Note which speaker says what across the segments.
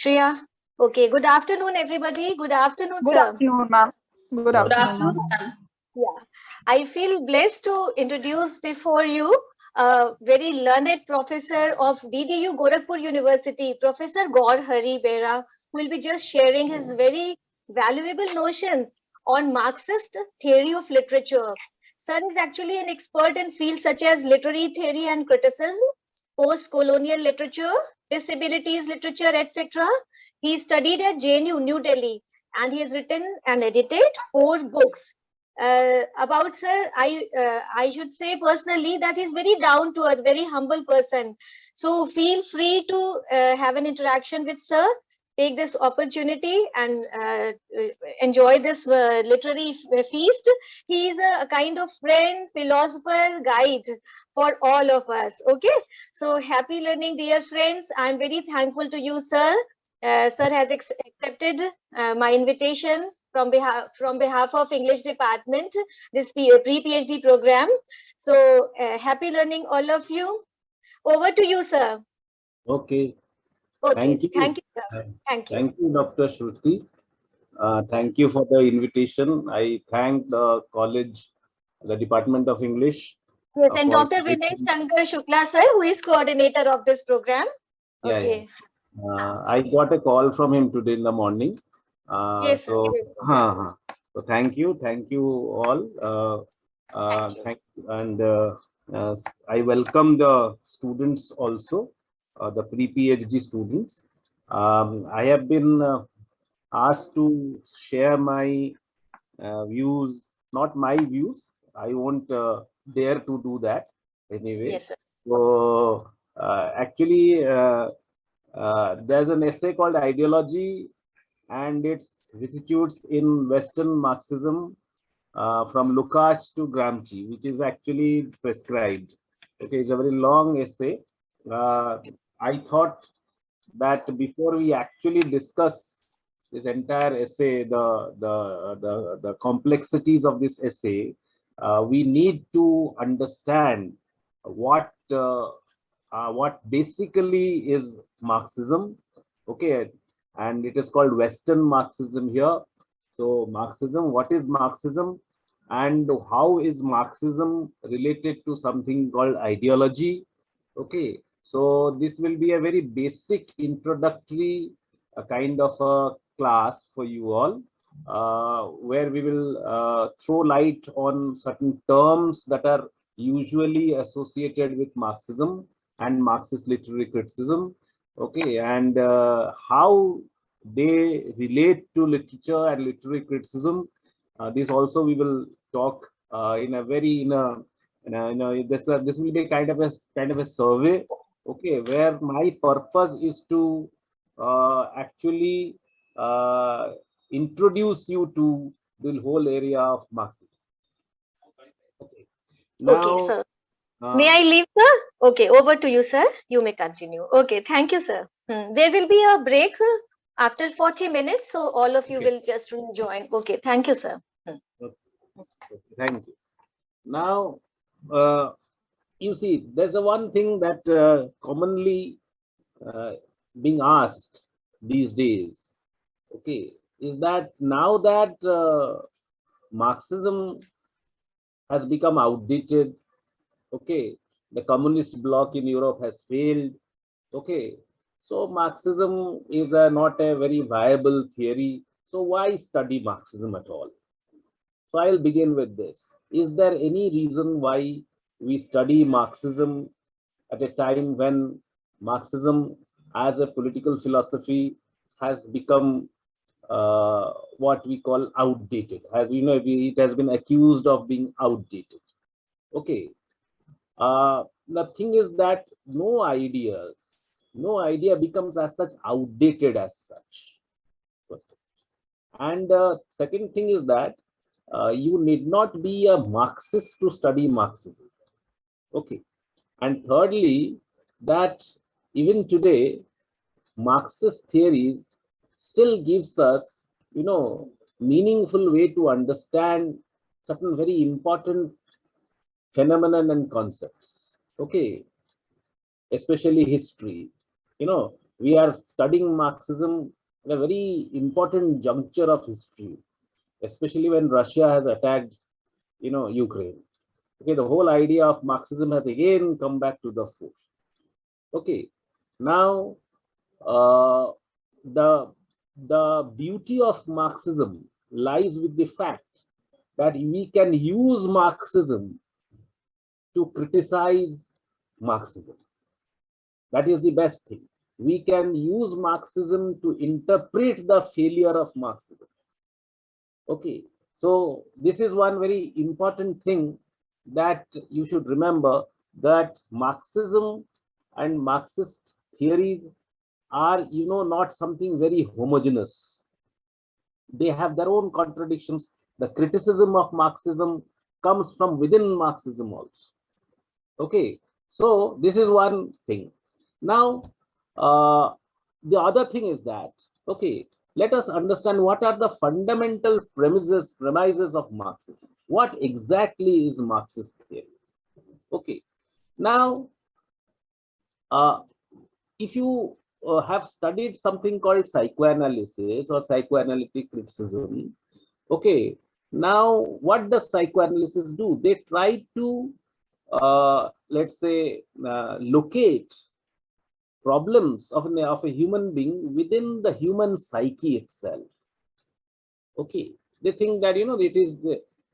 Speaker 1: Shreya. Okay, good afternoon, everybody. Good afternoon,
Speaker 2: Good
Speaker 1: sir.
Speaker 2: afternoon, ma'am. Good afternoon, ma'am.
Speaker 1: Yeah, I feel blessed to introduce before you a very learned professor of DDU Gorakhpur University, Professor Gaur Hari Bera, who will be just sharing his very valuable notions on Marxist theory of literature. Sir is actually an expert in fields such as literary theory and criticism, post-colonial literature, disabilities literature, etc. He studied at JNU, New Delhi, and he has written and edited 4 books. About sir, I should say personally that he's very down to earth, very humble person. So feel free to have an interaction with sir. Take this opportunity and enjoy this literary feast. He is a kind of friend, philosopher, guide for all of us. Okay, so happy learning, dear friends. I'm very thankful to you, sir. Sir has accepted my invitation from behalf of English department, this pre-PhD program. So happy learning, all of you. Over to you, sir.
Speaker 3: Okay.
Speaker 1: Okay,
Speaker 3: Thank you.
Speaker 1: thank you, sir. Thank you.
Speaker 3: Thank you, Dr. Shruti. Thank you for the invitation. I thank the college, the Department of English.
Speaker 1: Yes, and
Speaker 3: For
Speaker 1: Dr. Vinay Shankar Shukla, sir, who is coordinator of this program. Okay.
Speaker 3: I got a call from him today in the morning.
Speaker 1: Yes, sir.
Speaker 3: So,
Speaker 1: Yes.
Speaker 3: so thank you all.
Speaker 1: Thank you.
Speaker 3: I welcome the students also, the pre-PhD students. I have been asked to share my views, not my views. I won't dare to do that anyway.
Speaker 1: Yes, sir.
Speaker 3: So there's an essay called Ideology and its vicissitudes in Western Marxism from Lukács to Gramsci, which is actually prescribed. Okay, it's a very long essay. I thought that before we actually discuss this entire essay, the complexities of this essay, we need to understand what basically is Marxism. Okay, and it is called Western Marxism here. So Marxism, what is Marxism, and how is Marxism related to something called ideology? Okay, so this will be a very basic introductory kind of a class for you all, where we will throw light on certain terms that are usually associated with Marxism and Marxist literary criticism. Okay, and how they relate to literature and literary criticism. This also we will talk in a very this will be kind of a survey, okay, where my purpose is to actually introduce you to the whole area of Marxism. Okay, now
Speaker 1: Okay, sir. May I leave, sir? Okay, over to you, sir. You may continue. Okay, thank you, sir. There will be a break after 40 minutes, so all of you will just rejoin. Okay, thank you, sir.
Speaker 3: Okay, thank you. Now, you see, there's a one thing that commonly being asked these days, okay, is that now that Marxism has become outdated, okay, the communist bloc in Europe has failed, okay, so Marxism is not a very viable theory. So why study Marxism at all? So I'll begin with this. Is there any reason why we study Marxism at a time when Marxism as a political philosophy has become what we call outdated? As you know, it has been accused of being outdated. Okay. The thing is that no idea becomes as such outdated as such. And second thing is that you need not be a Marxist to study Marxism. Okay. And thirdly, that even today, Marxist theories still gives us, meaningful way to understand certain very important phenomenon and concepts. Okay. Especially history. we are studying Marxism at a very important juncture of history, especially when Russia has attacked, Ukraine. Okay, the whole idea of Marxism has again come back to the fore. Okay, now uh, the beauty of Marxism lies with the fact that we can use Marxism to criticize Marxism. That is the best thing. We can use Marxism to interpret the failure of Marxism. Okay, so this is one very important thing that you should remember, that Marxism and Marxist theories are, not something very homogeneous. They have their own contradictions. The criticism of Marxism comes from within Marxism also. Okay, so this is one thing. Now, the other thing is that, okay, let us understand what are the fundamental premises of Marxism. What exactly is Marxist theory? Okay, now, if you have studied something called psychoanalysis or psychoanalytic criticism, okay, now what does psychoanalysis do? They try to, let's say, locate problems of a human being within the human psyche itself. Okay, they think that, it is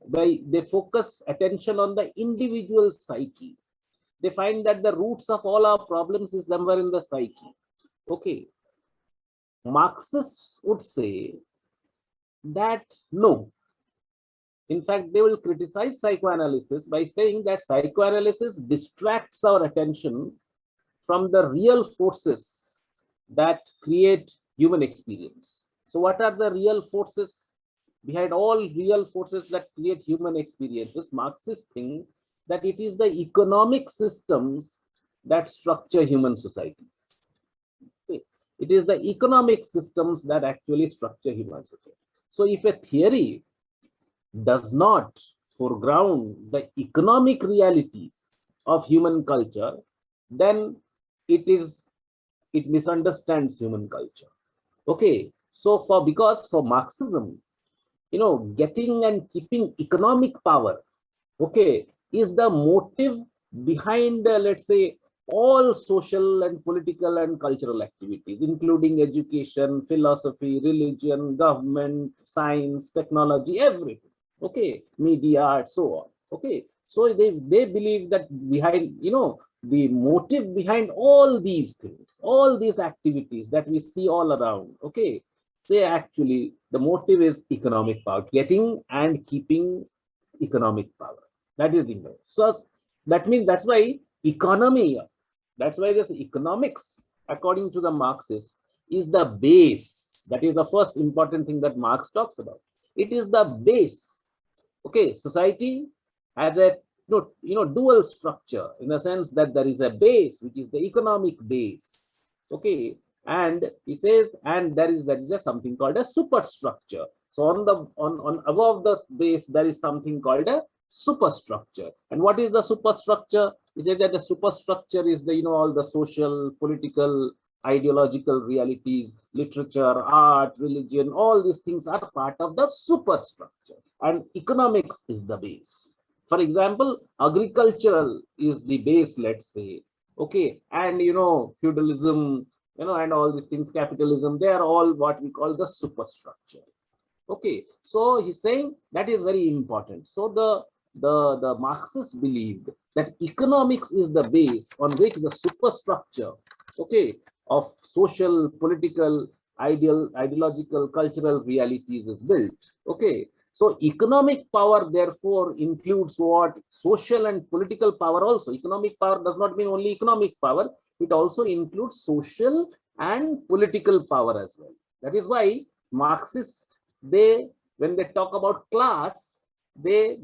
Speaker 3: they focus attention on the individual psyche. They find that the roots of all our problems is somewhere in the psyche. Okay, Marxists would say that no. In fact, they will criticize psychoanalysis by saying that psychoanalysis distracts our attention from the real forces that create human experience. So what are the real forces? Behind all real forces that create human experiences, Marxists think that it is the economic systems that structure human societies. Okay. It is the economic systems that actually structure human society. So if a theory does not foreground the economic realities of human culture, then it misunderstands human culture. Okay, so because for Marxism, getting and keeping economic power, okay, is the motive behind, let's say, all social and political and cultural activities, including education, philosophy, religion, government, science, technology, everything. Okay, media, art, so on. Okay, so they believe that behind, the motive behind all these things, all these activities that we see all around, okay, say actually the motive is economic power, getting and keeping economic power. That is the motive. So that means that's why this economics, according to the Marxists, is the base. That is the first important thing that Marx talks about. It is the base. Okay, society has a dual structure, in the sense that there is a base, which is the economic base. Okay, and he says, and there is a something called a superstructure. So on above the base, there is something called a superstructure. And what is the superstructure? He said that the superstructure is the all the social, political, ideological realities, literature, art, religion, all these things are part of the superstructure, and economics is the base. For example, agricultural is the base, let's say. Okay, and feudalism, and all these things, capitalism, they are all what we call the superstructure. Okay, so he's saying that is very important. So the Marxists believed that economics is the base on which the superstructure, okay, of social, political, ideological, cultural realities is built. Okay, so economic power therefore includes what? Social and political power also. Economic power does not mean only economic power, it also includes social and political power as well. That is why Marxists, when they talk about class, they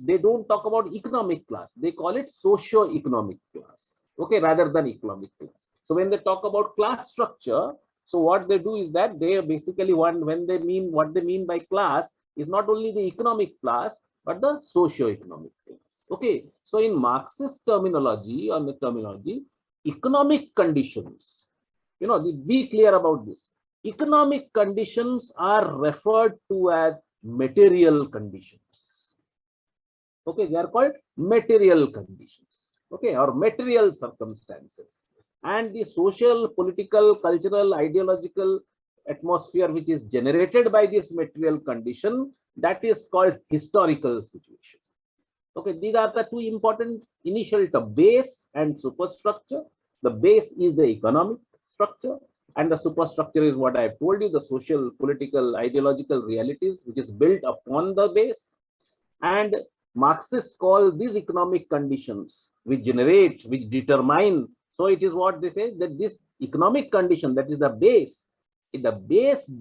Speaker 3: don't talk about economic class, they call it socio-economic class, okay, rather than economic class. So when they talk about class structure, so what they do is that they basically what they mean by class is not only the economic class, but the socio-economic class. Okay, so in Marxist terminology, economic conditions be clear about this. Economic conditions are referred to as material conditions. Okay, they are called material conditions. Okay, or material circumstances. And the social, political, cultural, ideological atmosphere which is generated by this material condition, that is called historical situation. Okay, these are the two important initial terms, base and superstructure. The base is the economic structure, and the superstructure is what I have told you, the social, political, ideological realities which is built upon the base. And Marxists call these economic conditions which generate, which determine. So it is what they say, that this economic condition, that is the base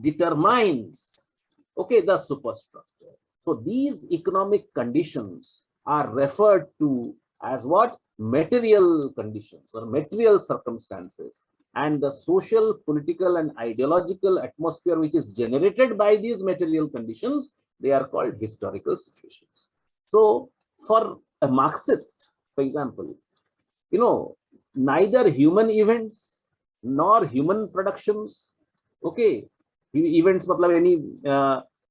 Speaker 3: determines, okay, the superstructure. So these economic conditions are referred to as what? Material conditions or material circumstances. And the social, political, and ideological atmosphere which is generated by these material conditions, they are called historical situations. So for a Marxist, for example, neither human events nor human productions, okay, events matlab any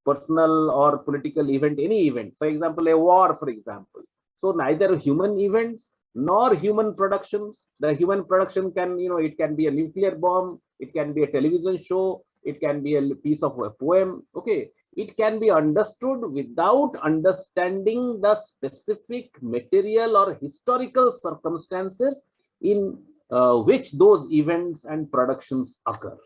Speaker 3: personal or political event, any event, for example, a war, for example. So neither human events nor human productions. The human production can, it can be a nuclear bomb, it can be a television show, it can be a piece of a poem. Okay, it can be understood without understanding the specific material or historical circumstances in which those events and productions occur.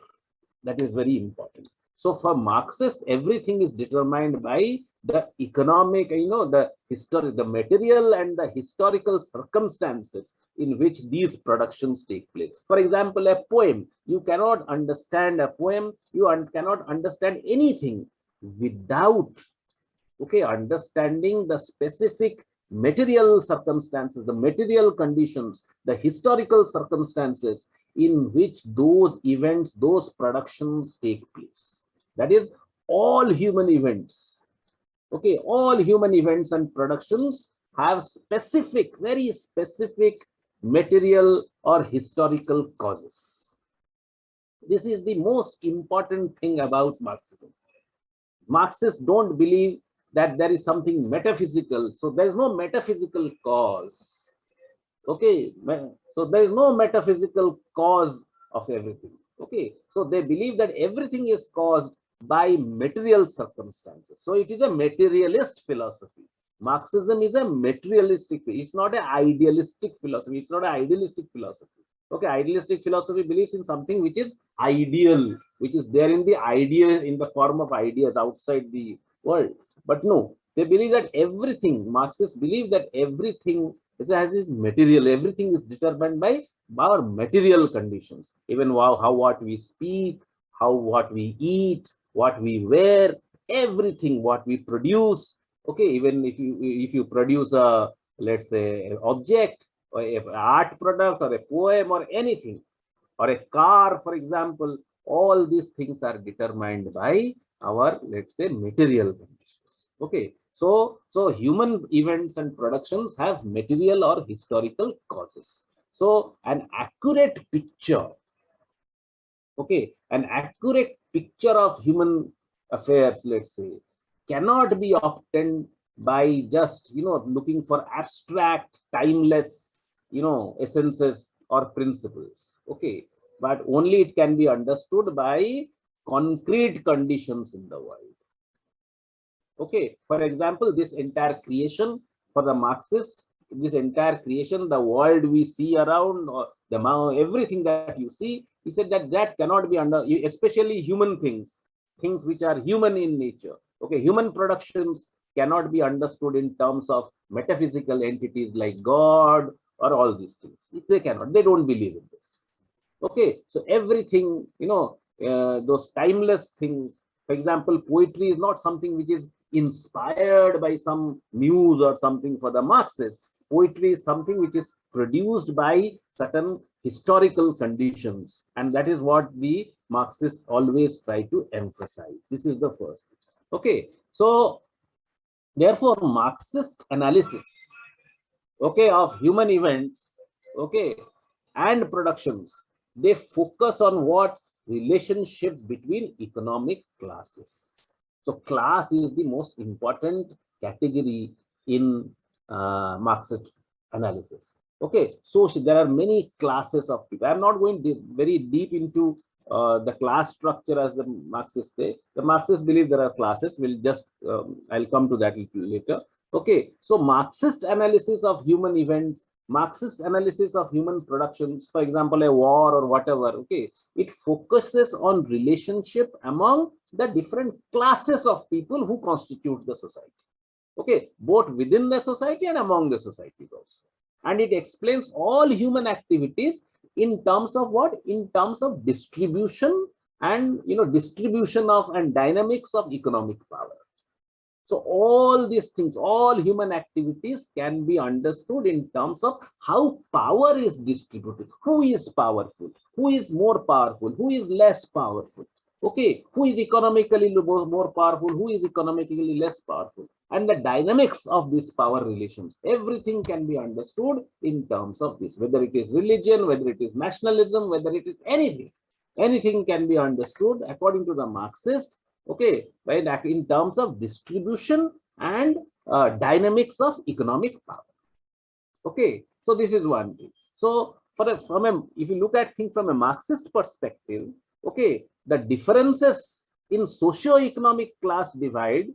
Speaker 3: That is very important. So for Marxists, everything is determined by the economic, the material and the historical circumstances in which these productions take place. For example, a poem, you cannot understand a poem, you cannot understand anything without, okay, understanding the specific material circumstances, the material conditions, the historical circumstances in which those events, those productions take place. That is, all human events, okay, all human events and productions have specific, very specific material or historical causes. This is the most important thing about Marxism. Marxists don't believe that there is something metaphysical. So there is no metaphysical cause. Okay, so there is no metaphysical cause of everything. Okay, so they believe that everything is caused by material circumstances. So it is a materialist philosophy. Marxism is a materialistic. It's not an idealistic philosophy. It's not an idealistic philosophy. Okay, idealistic philosophy believes in something which is ideal, which is there in the idea, in the form of ideas outside the world. But no, they believe that everything, Marxists believe that everything is material, everything is determined by our material conditions. Even how what we speak, what we eat, what we wear, everything what we produce. Okay, even if you produce a, let's say, an object or an art product or a poem or anything, or a car, for example, all these things are determined by our, let's say, material conditions. Okay, so human events and productions have material or historical causes. So an accurate picture, okay, an accurate picture of human affairs, let's say, cannot be obtained by just, looking for abstract, timeless, essences or principles. Okay, but only it can be understood by concrete conditions in the world. Okay, for example, this entire creation for the Marxists, this entire creation, the world we see around, or everything that you see, he said that cannot be especially human things which are human in nature. Okay, human productions cannot be understood in terms of metaphysical entities like God or all these things. They cannot, they don't believe in this. Okay, so everything, those timeless things, for example, poetry is not something which is inspired by some muse or something for the Marxists. Poetry is something which is produced by certain historical conditions, and that is what the Marxists always try to emphasize. This is the first. Okay, so therefore Marxist analysis, okay, of human events, okay, and productions they focus on what? Relationship between economic classes. So class is the most important category in Marxist analysis. Okay, so there are many classes of people. I'm not going very deep into the class structure as the Marxists say. The Marxists believe there are classes. We'll just I'll come to that later. Okay, so Marxist analysis of human events, Marxist analysis of human productions, for example, a war or whatever, okay, it focuses on relationship among the different classes of people who constitute the society. Okay, both within the society and among the societies also. And it explains all human activities in terms of what? In terms of distribution and distribution of and dynamics of economic power. So all these things, all human activities can be understood in terms of how power is distributed. Who is powerful? Who is more powerful? Who is less powerful? Okay, who is economically more powerful? Who is economically less powerful? And the dynamics of these power relations, everything can be understood in terms of this, whether it is religion, whether it is nationalism, whether it is anything. Anything can be understood according to the Marxist, okay, right, in terms of distribution and dynamics of economic power. Okay, so this is one thing. So if you look at things from a Marxist perspective, okay, the differences in socio-economic class divide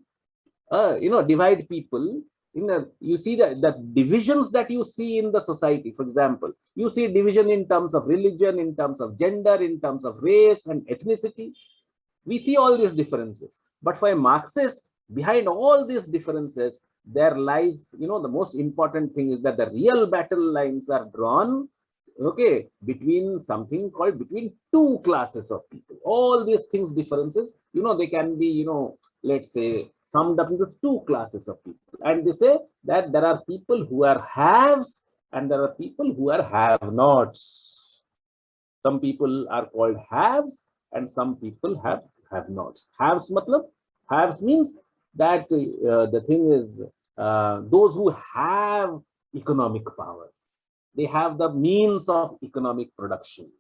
Speaker 3: divide people. You see the divisions that you see in the society. For example, you see division in terms of religion, in terms of gender, in terms of race and ethnicity. We see all these differences, but for a Marxist, behind all these differences, there lies, the most important thing is that the real battle lines are drawn, okay, between something called between two classes of people. All these things, differences, they can be, let's say, summed up into two classes of people. And they say that there are people who are haves and there are people who are have-nots. Some people are called haves and some people have-nots. Haves matlab, haves means that the thing is those who have economic power. They have the means of economic production.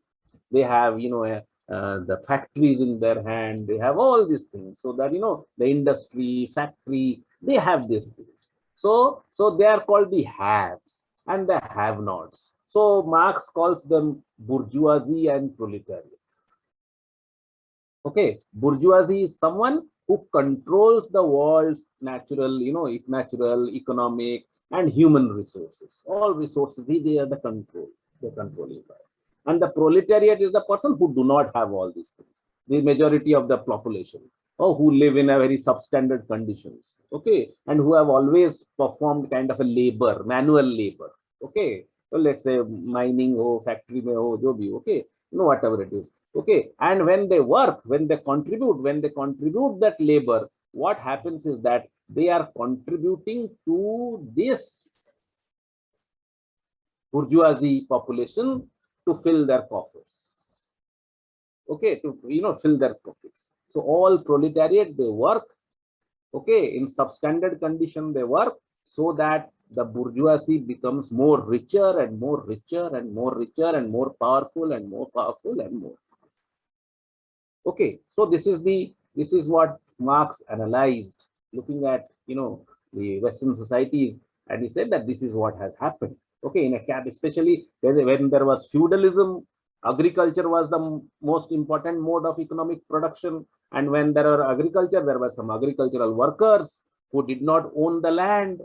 Speaker 3: They have, the factories in their hand. They have all these things. So that, the industry, factory, they have these things. So they are called the haves and the have-nots. So Marx calls them bourgeoisie and proletariat. Okay, bourgeoisie is someone who controls the world's natural, natural, economic, and human resources. All resources, they are the control. They control it. And the proletariat is the person who do not have all these things. The majority of the population, or who live in a very substandard conditions. Okay, and who have always performed kind of a labor, manual labor. Okay, so let's say mining, factory, jo bhi, okay, whatever it is. Okay, and when they work, when they contribute that labor, what happens is that they are contributing to this bourgeoisie population to fill their coffers. Okay, to fill their pockets. So all proletariat, they work, okay, in substandard condition they work, so that the bourgeoisie becomes more richer and more richer and more richer and more powerful and more powerful and more. Okay, so this is what Marx analyzed, looking at the Western societies, and he said that this is what has happened. Okay, in a cap, especially when there was feudalism, agriculture was the most important mode of economic production, and when there were agriculture, there were some agricultural workers who did not own the land.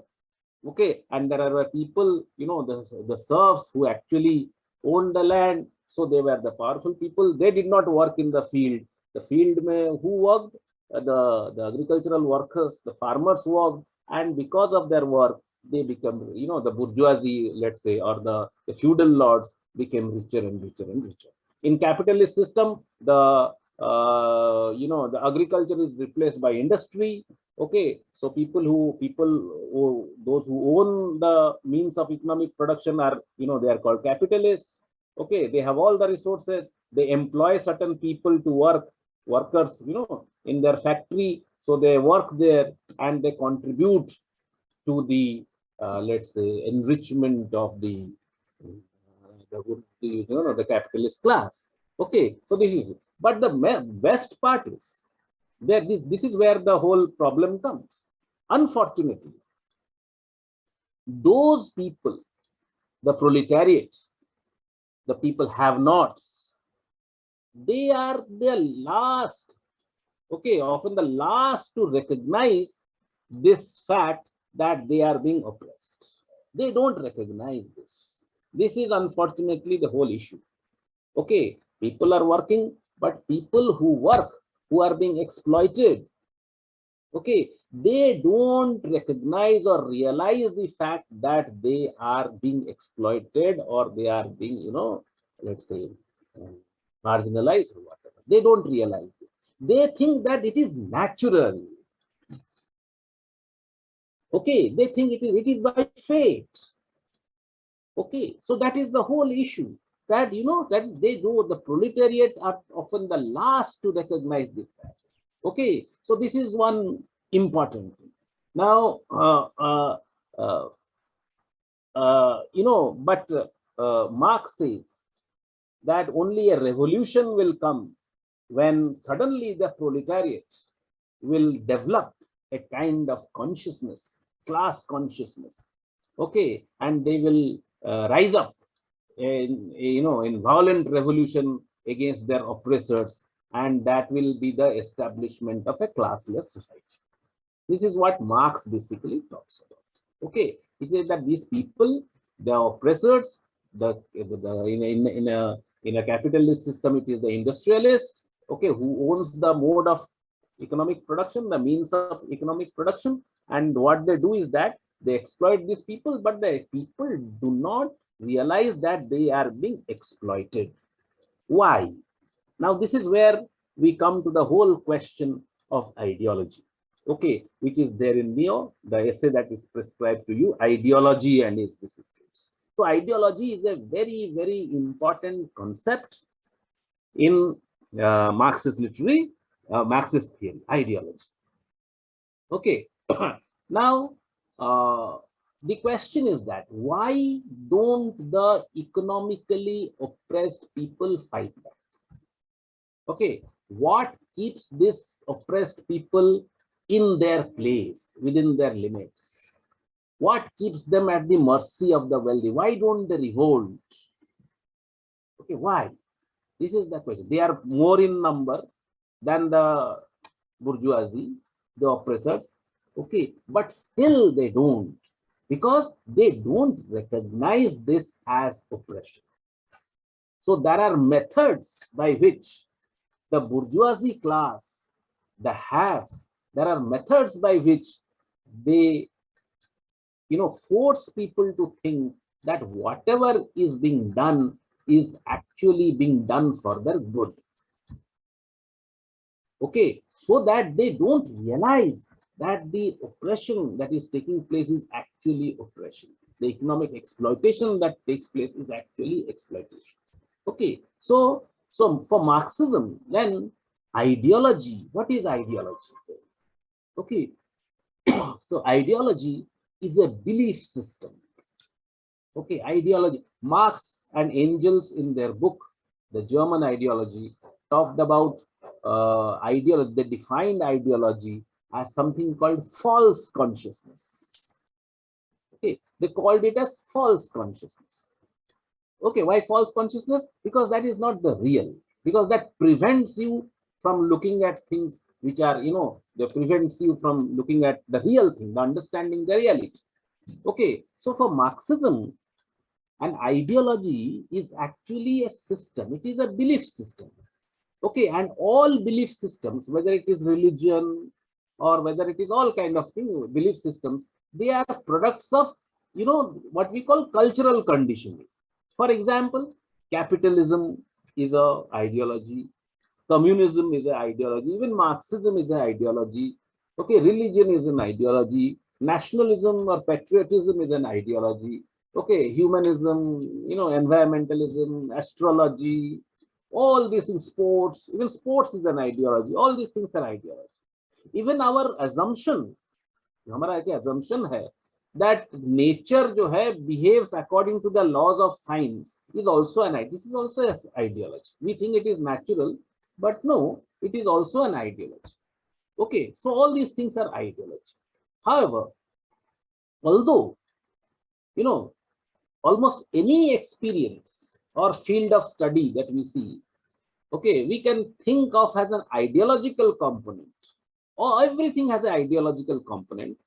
Speaker 3: Okay, and there were people, the serfs who actually owned the land. So they were the powerful people. They did not work in the field. The field who worked? The agricultural workers, the farmers worked, and because of their work, they become, the bourgeoisie, let's say, or the feudal lords became richer and richer and richer. In capitalist system, the the agriculture is replaced by industry. Okay, so those who own the means of economic production are, they are called capitalists. Okay, they have all the resources. They employ certain people to work, workers, in their factory. So they work there and they contribute to the let's say enrichment of the the capitalist class. Okay, so this is it. But the best part is that this is where the whole problem comes. Unfortunately, those people, the proletariat, the people have nots, they are the last, okay, often the last to recognize this fact that they are being oppressed. They don't recognize this. This is unfortunately the whole issue. Okay, people are working, but people who work, who are being exploited, okay, they don't recognize or realize the fact that they are being exploited or they are being, let's say, marginalized or whatever. They don't realize it. They think that it is natural. Okay, they think it is by fate. Okay, so that is the whole issue. That that they do, the proletariat are often the last to recognize this fact. Okay, so this is one important thing. Now, but Marx says that only a revolution will come when suddenly the proletariat will develop a kind of consciousness, class consciousness, okay, and they will rise up in violent revolution against their oppressors, and that will be the establishment of a classless society. This is what Marx basically talks about. Okay, he says that these people, the oppressors, in a capitalist system, it is the industrialist, okay, who owns the mode of economic production, the means of economic production, and what they do is that they exploit these people, but the people do not realize that they are being exploited. Why? Now, this is where we come to the whole question of ideology, okay, which is there in the essay that is prescribed to you, Ideology and its Disciplines. So ideology is a very, very important concept in Marxist theory, ideology. Okay, now the question is that why don't the economically oppressed people fight back? Okay, what keeps this oppressed people in their place, within their limits? What keeps them at the mercy of the wealthy? Why don't they revolt? Okay, why? This is the question. They are more in number than the bourgeoisie, the oppressors. Okay, but still they don't, because they don't recognize this as oppression. So there are methods by which the bourgeoisie class, the haves, there are methods by which they force people to think that whatever is being done is actually being done for their good. Okay, so that they don't realize that the oppression that is taking place is actually oppression. The economic exploitation that takes place is actually exploitation. Okay, so for Marxism, then ideology, what is ideology? Okay, so ideology is a belief system. Okay, ideology. Marx and Engels in their book, The German Ideology, talked about ideology. They defined ideology as something called false consciousness. Okay, they called it as false consciousness. Okay, why false consciousness? Because that is not the real. Because that prevents you from looking at things which are, that prevents you from looking at the real thing, the understanding the reality. Okay, so for Marxism, an ideology is actually a system. It is a belief system. Okay, and all belief systems, whether it is religion or whether it is all kind of thing, belief systems, they are products of, what we call cultural conditioning. For example, capitalism is an ideology, communism is an ideology, even Marxism is an ideology. Okay, religion is an ideology, nationalism or patriotism is an ideology. Okay, humanism, environmentalism, astrology, all these in sports, even sports is an ideology. All these things are ideology. Even our assumption, हमारा क्या assumption है that nature जो है behaves according to the laws of science is also an idea. This is also an ideology. We think it is natural, but no, it is also an ideology. Okay, so all these things are ideology. However, although, you know, almost any experience or field of study that we see, okay, we can think of as an ideological component, or everything has an ideological component,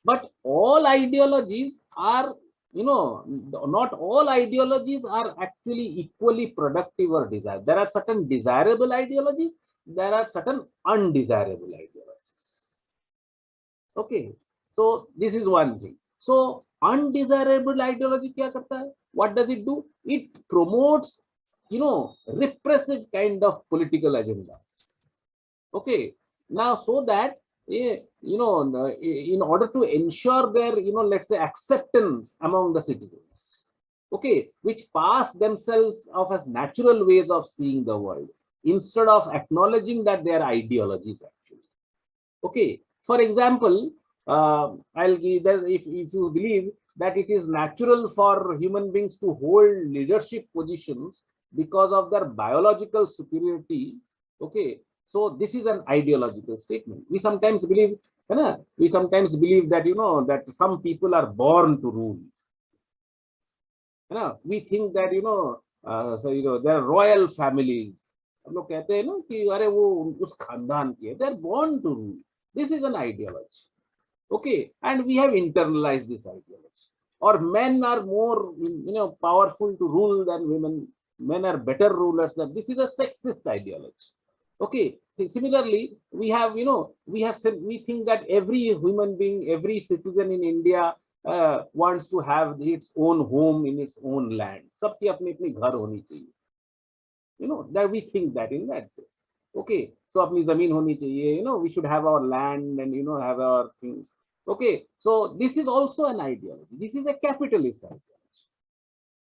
Speaker 3: but all ideologies are, you know, not all ideologies are actually equally productive or desired. There are certain desirable ideologies, there are certain undesirable ideologies. Okay, so this is one thing. So undesirable ideology kya karta hai? What does it do? It promotes, you know, repressive kind of political agendas. Okay, now so that you know, in order to ensure their, you know, let's say acceptance among the citizens, okay, which pass themselves off as natural ways of seeing the world instead of acknowledging that they are ideologies actually. Okay, for example, I'll give that if you believe that it is natural for human beings to hold leadership positions because of their biological superiority, okay, so this is an ideological statement. We sometimes believe, we sometimes believe that, you know, that some people are born to rule. We think that, you know, so you know, there are royal families. हम लोग कहते हैं ना कि अरे वो उस खानदान के, they are born to rule. This is an ideology. Okay, and we have internalized this ideology. Or men are more, you know, powerful to rule than women. Men are better rulers than. This is a sexist ideology. Okay. Similarly, we have, you know, we think that every human being, every citizen in India wants to have its own home in its own land. सबकी अपनी अपनी घर होनी चाहिए. You know, that we think that in that sense. Okay, so अपनी जमीन होनी चाहिए. You know, we should have our land and, you know, have our things. Okay, so this is also an ideology. This is a capitalist ideology.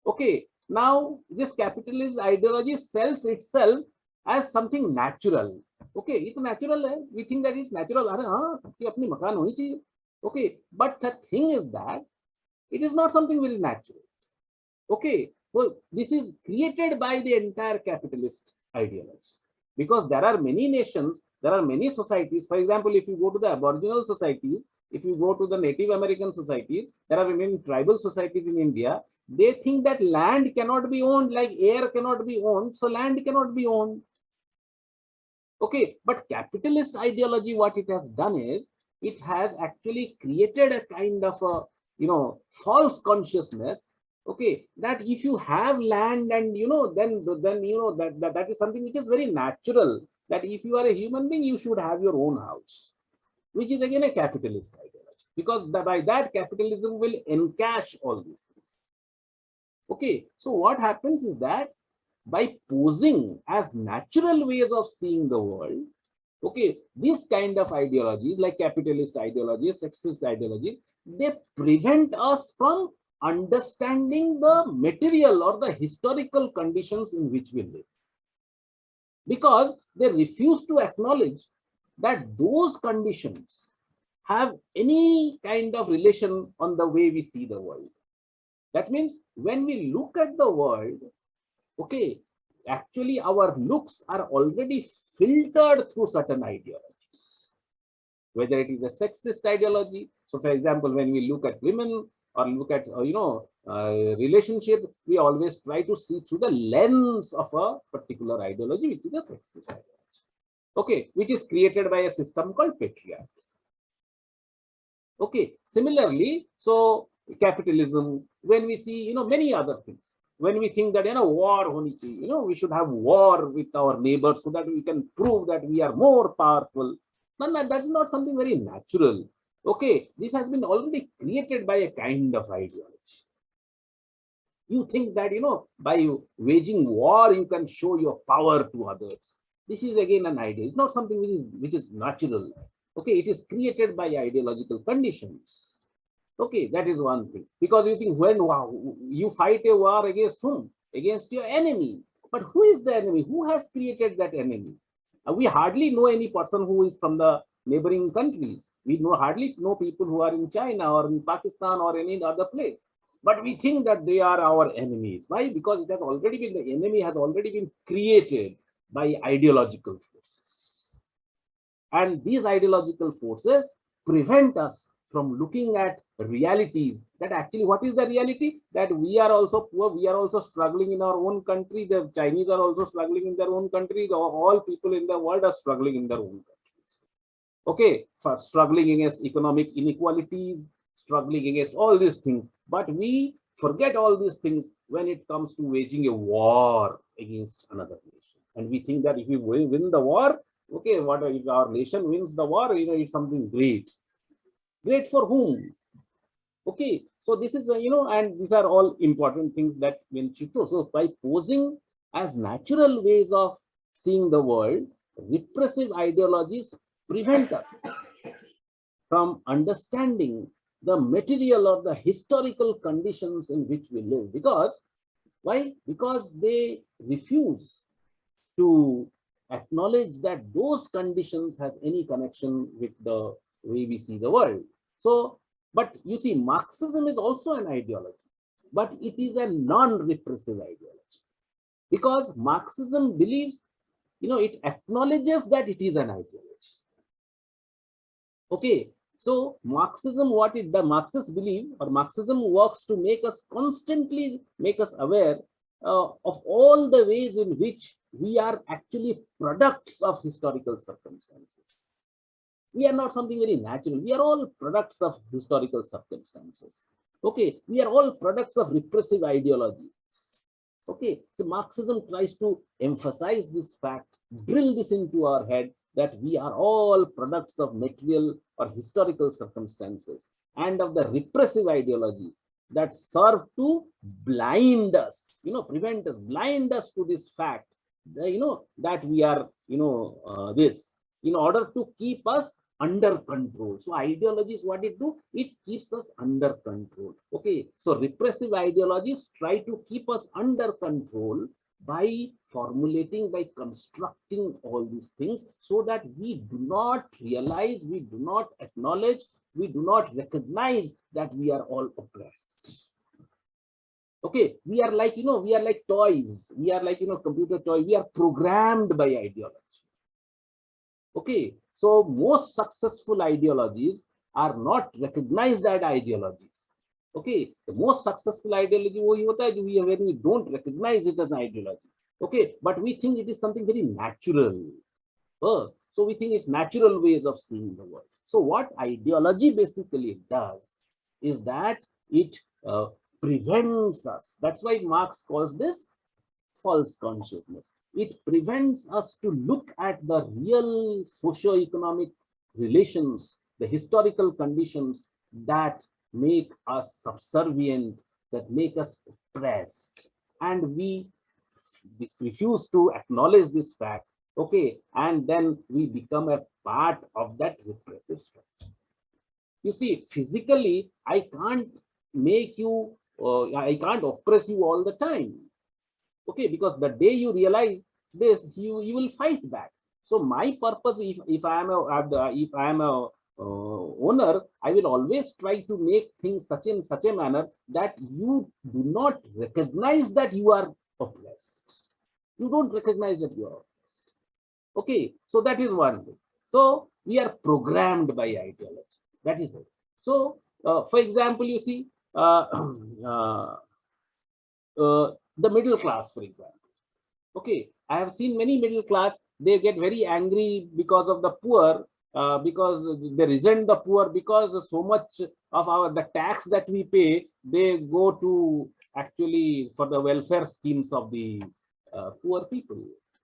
Speaker 3: Okay, now this capitalist ideology sells itself as something natural. Okay, it's natural. We think that it's natural. अरे हाँ, सबकी अपनी मकान होनी चाहिए. Okay, but the thing is that it is not something very natural. Okay, well, this is created by the entire capitalist ideology, because there are many nations, there are many societies. For example, if you go to the Aboriginal societies, if you go to the Native American societies, there are many tribal societies in India. They think that land cannot be owned, like air cannot be owned, so land cannot be owned. Okay, but capitalist ideology, what it has done is, it has actually created a kind of a, you know, false consciousness. Okay, that if you have land and, you know, then you know that is something which is very natural. That if you are a human being, you should have your own house, which is again a capitalist ideology, because by that capitalism will encash all these things. Okay, so what happens is that by posing as natural ways of seeing the world, okay, these kind of ideologies like capitalist ideologies, sexist ideologies, they prevent us from understanding the material or the historical conditions in which we live, because they refuse to acknowledge that those conditions have any kind of relation on the way we see the world. That means when we look at the world, okay, actually our looks are already filtered through certain ideologies, whether it is a sexist ideology. So for example, when we look at women or look at, you know, relationship, we always try to see through the lens of a particular ideology, which is a sexist ideology, okay, which is created by a system called patriarchy. Okay, similarly, so capitalism, when we see, you know, many other things, when we think that, you know, war honi chahiye, you know, we should have war with our neighbors so that we can prove that we are more powerful. But that's not something very natural. Okay, this has been already created by a kind of ideology. You think that, you know, by waging war, you can show your power to others. This is again an idea. It's not something which is natural. Okay, it is created by ideological conditions. Okay, that is one thing. Because you think, when you fight a war against whom? Against your enemy. But who is the enemy? Who has created that enemy? We hardly know any person who is from the neighboring countries. We hardly know people who are in China or in Pakistan or any other place. But we think that they are our enemies. Why? Because it has already been, the enemy has already been created by ideological forces. And these ideological forces prevent us from looking at realities, that actually what is the reality, that we are also poor, we are also struggling in our own country, the Chinese are also struggling in their own country, all people in the world are struggling in their own countries. Okay, for struggling against economic inequalities, struggling against all these things, but we forget all these things when it comes to waging a war against another nation. And we think that if we win the war, okay, what if our nation wins the war, it's something great. Great for whom? Okay, so this is and these are all important things that when Chitro. So by posing as natural ways of seeing the world, repressive ideologies prevent us from understanding the material or the historical conditions in which we live. Because why? Because they refuse to acknowledge that those conditions have any connection with the way we see the world. So, but you see, Marxism is also an ideology, but it is a non-repressive ideology, because Marxism believes, it acknowledges that it is an ideology. Okay, so Marxism, the Marxists believe, or Marxism works to make us constantly make us aware of all the ways in which we are actually products of historical circumstances. We are not something very natural. We are all products of historical circumstances. Okay, we are all products of repressive ideologies. Okay, so Marxism tries to emphasize this fact, drill this into our head, that we are all products of material or historical circumstances and of the repressive ideologies that serve to blind us, prevent us, blind us to this fact, that we are, this, in order to keep us under control. So ideologies, what it do? It keeps us under control. Okay, so repressive ideologies try to keep us under control by formulating, by constructing all these things, so that we do not realize, we do not acknowledge, we do not recognize that we are all oppressed. Okay, we are like, we are like toys. We are like, computer toy. We are programmed by ideology. Okay, so most successful ideologies are not recognized as ideologies. Okay, the most successful ideology when we don't recognize it as an ideology. Okay, but we think it is something very natural. So we think it's natural ways of seeing the world. So what ideology basically does is that it prevents us. That's why Marx calls this false consciousness. It prevents us to look at the real socio-economic relations, the historical conditions that make us subservient, that make us oppressed. And we refuse to acknowledge this fact. Okay, and then we become a part of that repressive structure. You see, physically, I can't make you, I can't oppress you all the time. Okay, because the day you realize this, you will fight back. So my purpose, if I am a owner, I will always try to make things such in such a manner that you do not recognize that you are oppressed. You don't recognize that you are oppressed. Okay, so that is one thing. So we are programmed by ideology. That is it. So, for example, you see, the middle class, for example. Okay, I have seen many middle class, they get very angry because of the poor, because they resent the poor, because so much of the tax that we pay, they go to actually for the welfare schemes of the poor people.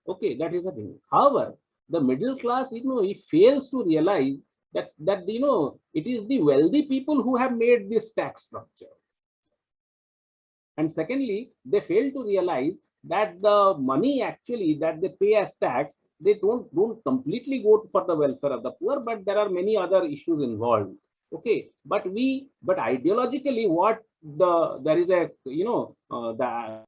Speaker 3: Okay, that is the thing. However, the middle class, he fails to realize that it is the wealthy people who have made this tax structure. And secondly, they fail to realize that the money actually that they pay as tax, they don't completely go for the welfare of the poor, but there are many other issues involved. Okay, but ideologically, what there is a the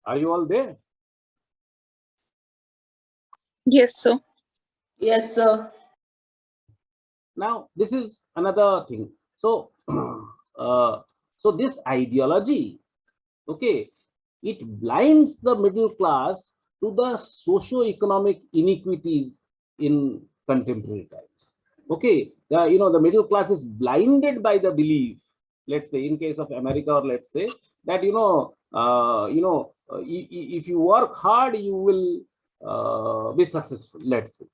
Speaker 3: Are you all there?
Speaker 2: Yes, sir.
Speaker 4: Yes, sir.
Speaker 3: Now, this is another thing. So, so this ideology, okay, it blinds the middle class to the socio-economic inequities in contemporary times. Okay, the middle class is blinded by the belief. Let's say, in case of America, or let's say that if you work hard, you will be successful. Let's say,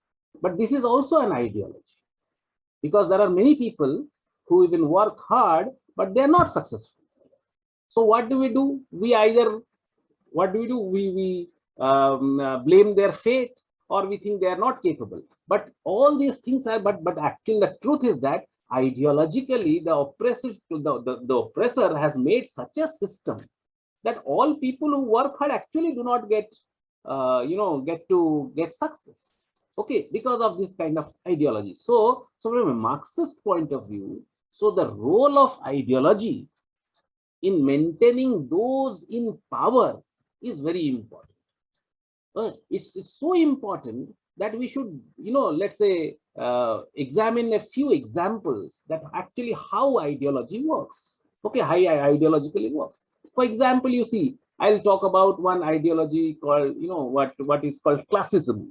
Speaker 3: but this is also an ideology, because there are many people who even work hard, but they're not successful. So what do? We either, what do? We blame their fate, or we think they are not capable. But all these things are, but actually the truth is that ideologically the oppressor has made such a system that all people who work hard actually do not get success. Okay, because of this kind of ideology. So from a Marxist point of view, so the role of ideology in maintaining those in power is very important. It's so important that we should, let's say, examine a few examples that actually how ideology works. Okay, how ideologically works. For example, you see, I'll talk about one ideology called, what is called classism.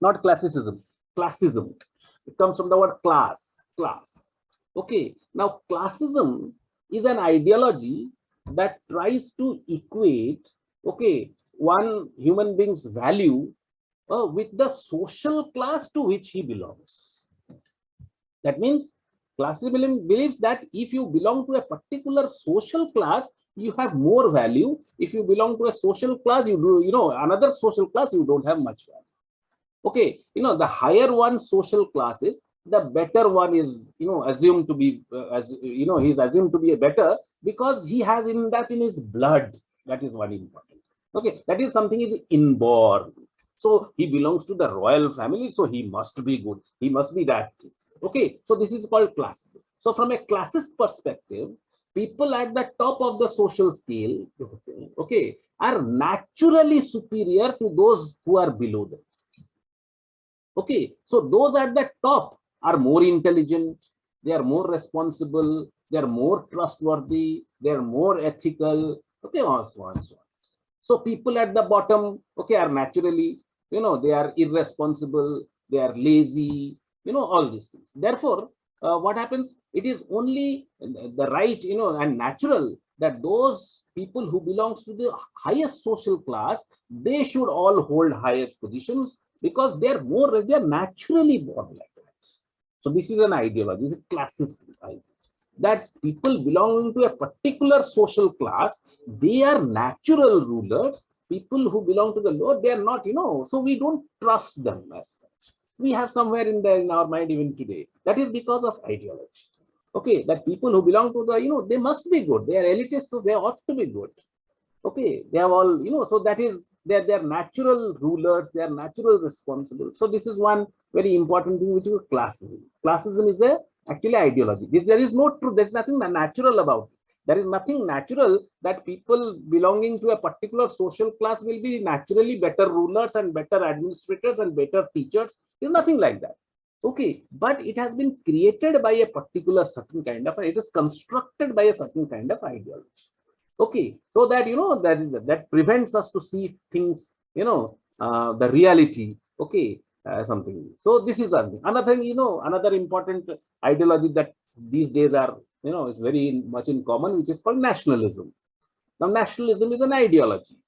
Speaker 3: Not classicism, classism. It comes from the word class. Okay, now classism is an ideology that tries to equate, okay, one human being's value with the social class to which he belongs. That means classism believes that if you belong to a particular social class, you have more value. If you belong to a social class, another social class, you don't have much value. Okay, the higher one social class is, the better one is, assumed to be, he's assumed to be a better, because he has in his blood. That is one important. Okay, that is something is inborn. So he belongs to the royal family, so he must be good. He must be that. Okay, so this is called class. So from a classist perspective, people at the top of the social scale, okay, are naturally superior to those who are below them. Okay, so those at the top are more intelligent, they are more responsible, they are more trustworthy, they are more ethical, okay, so on, so on. So people at the bottom, okay, are naturally, they are irresponsible, they are lazy, all these things. Therefore, what happens? It is only the right, and natural that those people who belongs to the highest social class, they should all hold higher positions, because they're naturally born like that. So this is an ideology, it's a classist ideology, that people belonging to a particular social class, they are natural rulers. People who belong to the lower, they are not, so we don't trust them as such. We have somewhere in our mind even today. That is because of ideology. Okay, that people who belong to the, they must be good. They are elitists, so they ought to be good. Okay, they have all, so that is, they're natural rulers, they are natural responsible. So this is one very important thing, which is classism. Classism is actually ideology. There is no truth, there's nothing natural about it. There is nothing natural that people belonging to a particular social class will be naturally better rulers and better administrators and better teachers. There's nothing like that. Okay, but it has been created by a particular certain kind of, it is constructed by a certain kind of ideology. Okay, so that that prevents us to see things, the reality. Okay, something. So this is one thing. Another thing, another important ideology that these days are, is very much in common, which is called nationalism. Now, nationalism is an ideology.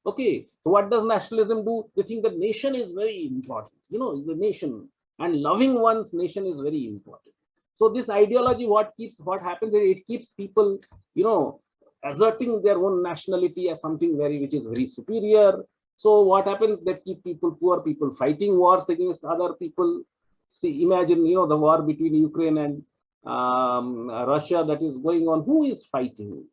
Speaker 3: Okay, so what does nationalism do? They think that nation is very important. The nation and loving one's nation is very important. So this ideology, what happens is it keeps people, asserting their own nationality as something which is very superior. So what happens? That keep poor people fighting wars against other people. See, imagine, the war between Ukraine and Russia that is going on. Who is fighting?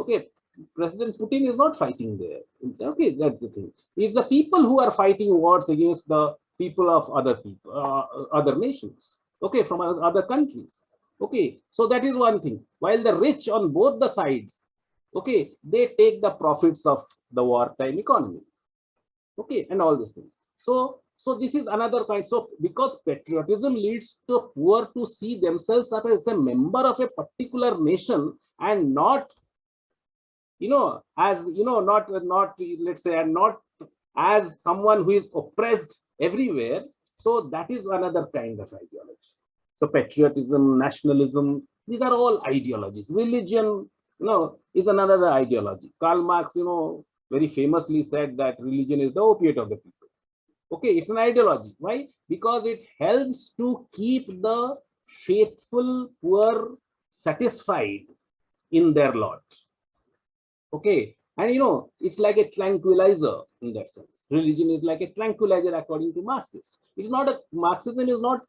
Speaker 3: Okay, President Putin is not fighting there. Okay, that's the thing. It's the people who are fighting wars against the people of other other nations. Okay, from other countries. Okay, so that is one thing. While the rich on both the sides, Okay, they take the profits of the wartime economy. Okay, and all these things. So this is another kind. So because patriotism leads the poor to see themselves as a member of a particular nation and not, as not let's say, and not as someone who is oppressed everywhere. So that is another kind of ideology. So patriotism, nationalism, these are all ideologies. Religion, is another ideology. Karl Marx, very famously said that religion is the opiate of the people. Okay, it's an ideology. Why? Because it helps to keep the faithful poor satisfied in their lot. Okay, and it's like a tranquilizer in that sense. Religion is like a tranquilizer according to Marxists. It's not a Marxism is not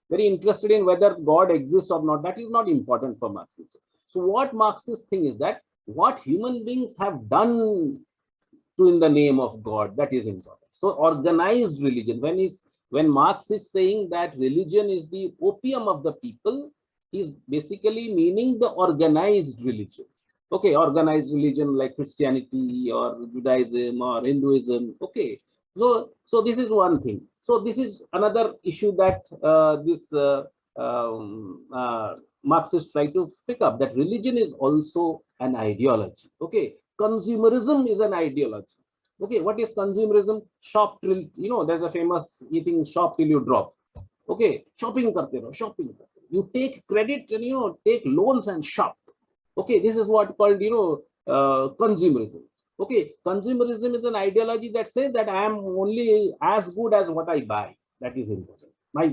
Speaker 3: very interested in whether God exists or not. That is not important for Marxism. So what Marxists think is that what human beings have done to in the name of God, that is important. So organized religion, when Marx is saying that religion is the opium of the people, he's basically meaning the organized religion. Okay, organized religion like Christianity or Judaism or Hinduism. Okay, so this is one thing. So this is another issue that this Marxists try to pick up, that religion is also an ideology. Okay, consumerism is an ideology. Okay, what is consumerism? Shop till, there's a famous eating, shop till you drop. Okay, shopping karte raho, shopping karte raho. You take credit and take loans and shop. Okay, this is what called consumerism. Okay, consumerism is an ideology that says that I am only as good as what I buy. That is important. I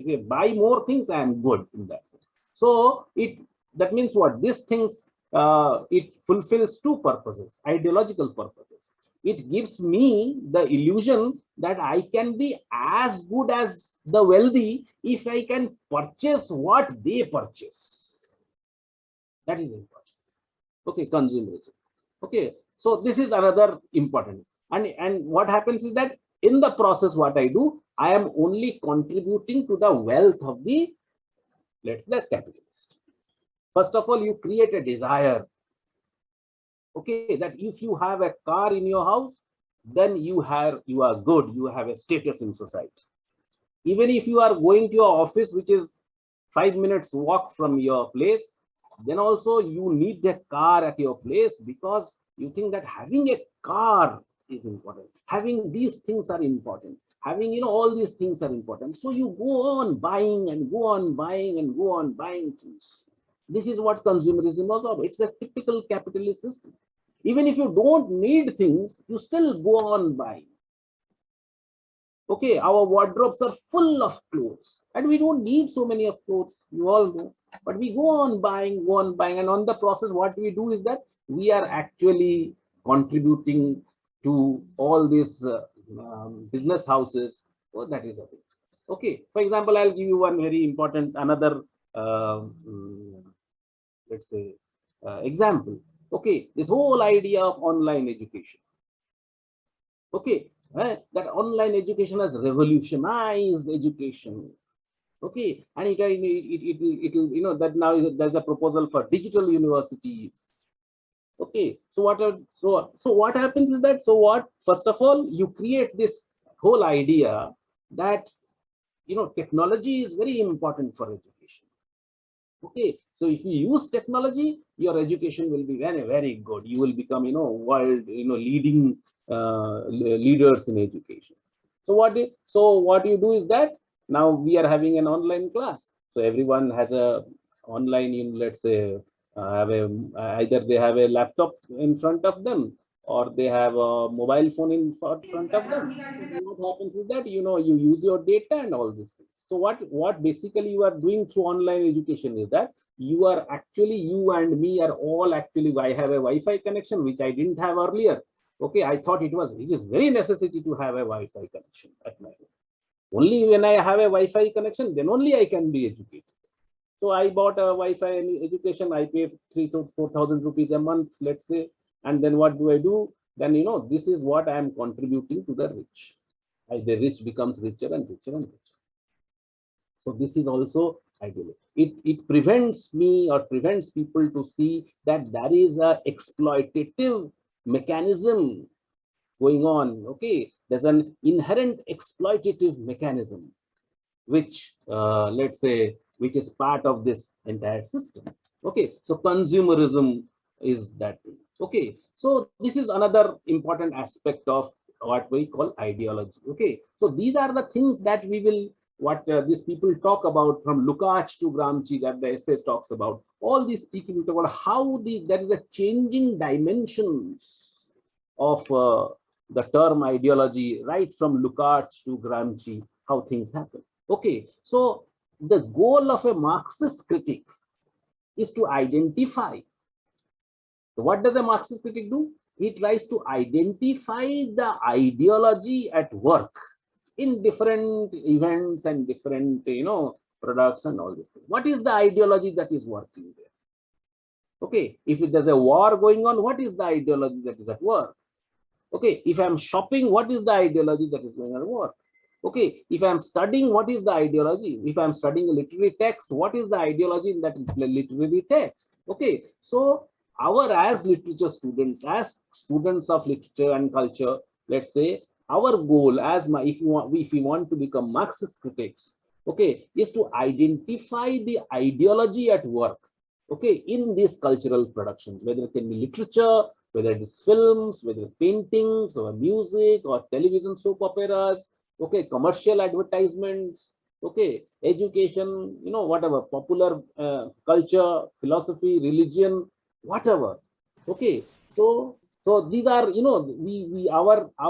Speaker 3: say buy more things, I am good in that sense. So that means what? These things, it fulfills two purposes, ideological purposes. It gives me the illusion that I can be as good as the wealthy if I can purchase what they purchase. That is important. Okay, consumerism. Okay, so this is another important. And what happens is that in the process, what I do, I am only contributing to the wealth of the, let's say, capitalist. First of all, you create a desire. Okay, that if you have a car in your house, then you are good, you have a status in society. Even if you are going to your office, which is 5 minutes walk from your place, then also you need a car at your place, because you think that having a car is important. Having these things are important. Having, all these things are important. So you go on buying and go on buying and go on buying things. This is what consumerism was about. It's a typical capitalist system. Even if you don't need things, you still go on buying. Okay, our wardrobes are full of clothes and we don't need so many of clothes, you all know, but we go on buying, and on the process, what we do is that we are actually contributing to all these business houses. So that is a thing. Okay, for example, I'll give you one very important, another, let's say, example. Okay, this whole idea of online education. Okay, that online education has revolutionized education. Okay, and it will, that now there's a proposal for digital universities. Okay, so what happens is that, first of all, you create this whole idea that technology is very important for education. Okay, so if you use technology, your education will be very, very good. You will become, world, leading leaders in education. So what you do is that now we are having an online class. So everyone has a online, let's say, either they have a laptop in front of them, or they have a mobile phone in front of them. What happens is that, you use your data and all these things. So what basically you are doing through online education is that you and me are all actually, I have a Wi-Fi connection, which I didn't have earlier. Okay, I thought it is very necessity to have a Wi-Fi connection at my home. Only when I have a Wi-Fi connection, then only I can be educated. So I bought a Wi-Fi education. I pay 3,000 to 4,000 rupees a month, let's say. And then what do? Then, this is what I am contributing to the rich. The rich becomes richer and richer and richer. So this is also ideology. It prevents me or prevents people to see that there is a exploitative mechanism going on. Okay, there's an inherent exploitative mechanism which let's say which is part of this entire system. Okay, so consumerism is that thing. Okay, so this is another important aspect of what we call ideology. Okay, so these are the things that we will what these people talk about, from Lukács to Gramsci, that the essay talks about. All these people talk about how there is a changing dimensions of the term ideology, right from Lukács to Gramsci, how things happen. Okay, so the goal of a Marxist critic is to identify. So what does a Marxist critic do? He tries to identify the ideology at work in different events and different, products and all this thing. What is the ideology that is working there? Okay, if there's a war going on, what is the ideology that is at work? Okay, if I'm shopping, what is the ideology that is going on at work? Okay, if I'm studying, what is the ideology? If I'm studying a literary text, what is the ideology in that literary text? Okay, so as literature students, as students of literature and culture, let's say, our goal if we want to become Marxist critics, okay, is to identify the ideology at work, okay, in these cultural productions, whether it can be literature, whether it is films, whether it's paintings or music or television soap operas, okay, commercial advertisements, okay, education, whatever, popular culture, philosophy, religion, whatever. Okay, so these are,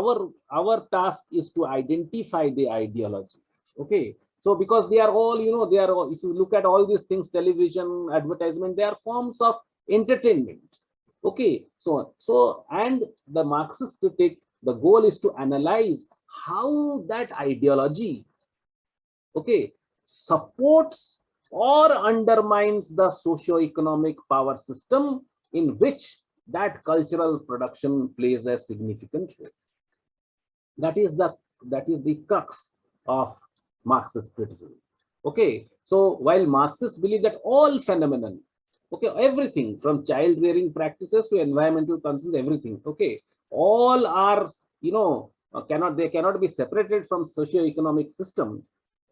Speaker 3: our task is to identify the ideology. Okay, so because they are all, they are all, if you look at all these things, television, advertisement, they are forms of entertainment. Okay, so and the Marxist critic, the goal is to analyze how that ideology, okay, supports or undermines the socio-economic power system in which that cultural production plays a significant role. That is the crux of Marxist criticism. Okay, so while Marxists believe that all phenomenon, okay, everything from child rearing practices to environmental concerns, everything, okay, all are, cannot be separated from socio-economic system.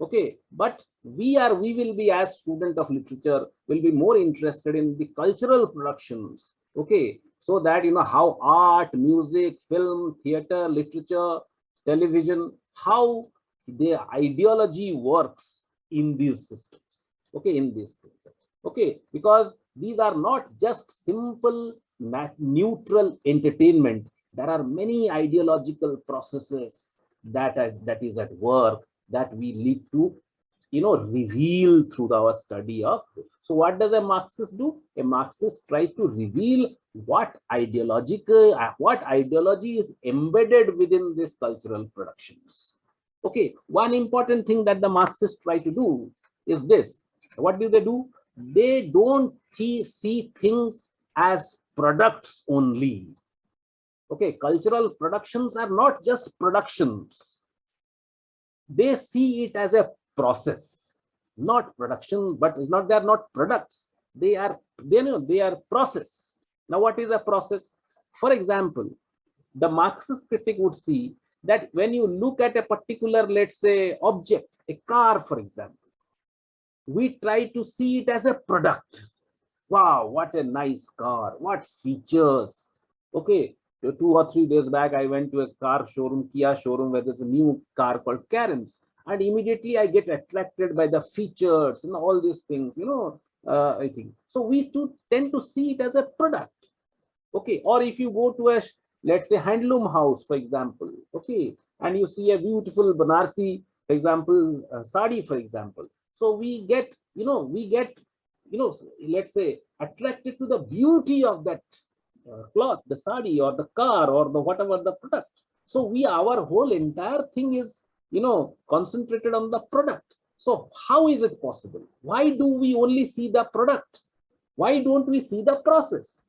Speaker 3: Okay, but we will be, as student of literature, will be more interested in the cultural productions. Okay, so that how art, music, film, theater, literature, television, how the ideology works in these systems. Okay, in these things. Okay, because these are not just simple neutral entertainment. There are many ideological processes that is at work, that we need to reveal through our study of. So what does a Marxist do? A Marxist tries to reveal what ideology is embedded within these cultural productions. Okay, one important thing that the Marxists try to do is this. What do? They don't see things as products only. Okay, cultural productions are not just productions. They see it as a process, not production, but it's not, they are not products. They are process. Now, what is a process? For example, the Marxist critic would see that when you look at a particular, let's say, object, a car, for example, we try to see it as a product. Wow, what a nice car, what features. Okay, 2 or 3 days back, I went to a car showroom, Kia showroom, where there's a new car called Karen's, and immediately I get attracted by the features and all these things, I think. So we tend to see it as a product. Okay, or if you go to a, let's say, handloom house, for example, okay, and you see a beautiful Banarsi, for example, sari, for example. So we get, let's say, attracted to the beauty of that cloth, the sari or the car or the whatever the product. So our whole entire thing is, concentrated on the product. So how is it possible? Why do we only see the product? Why don't we see the process?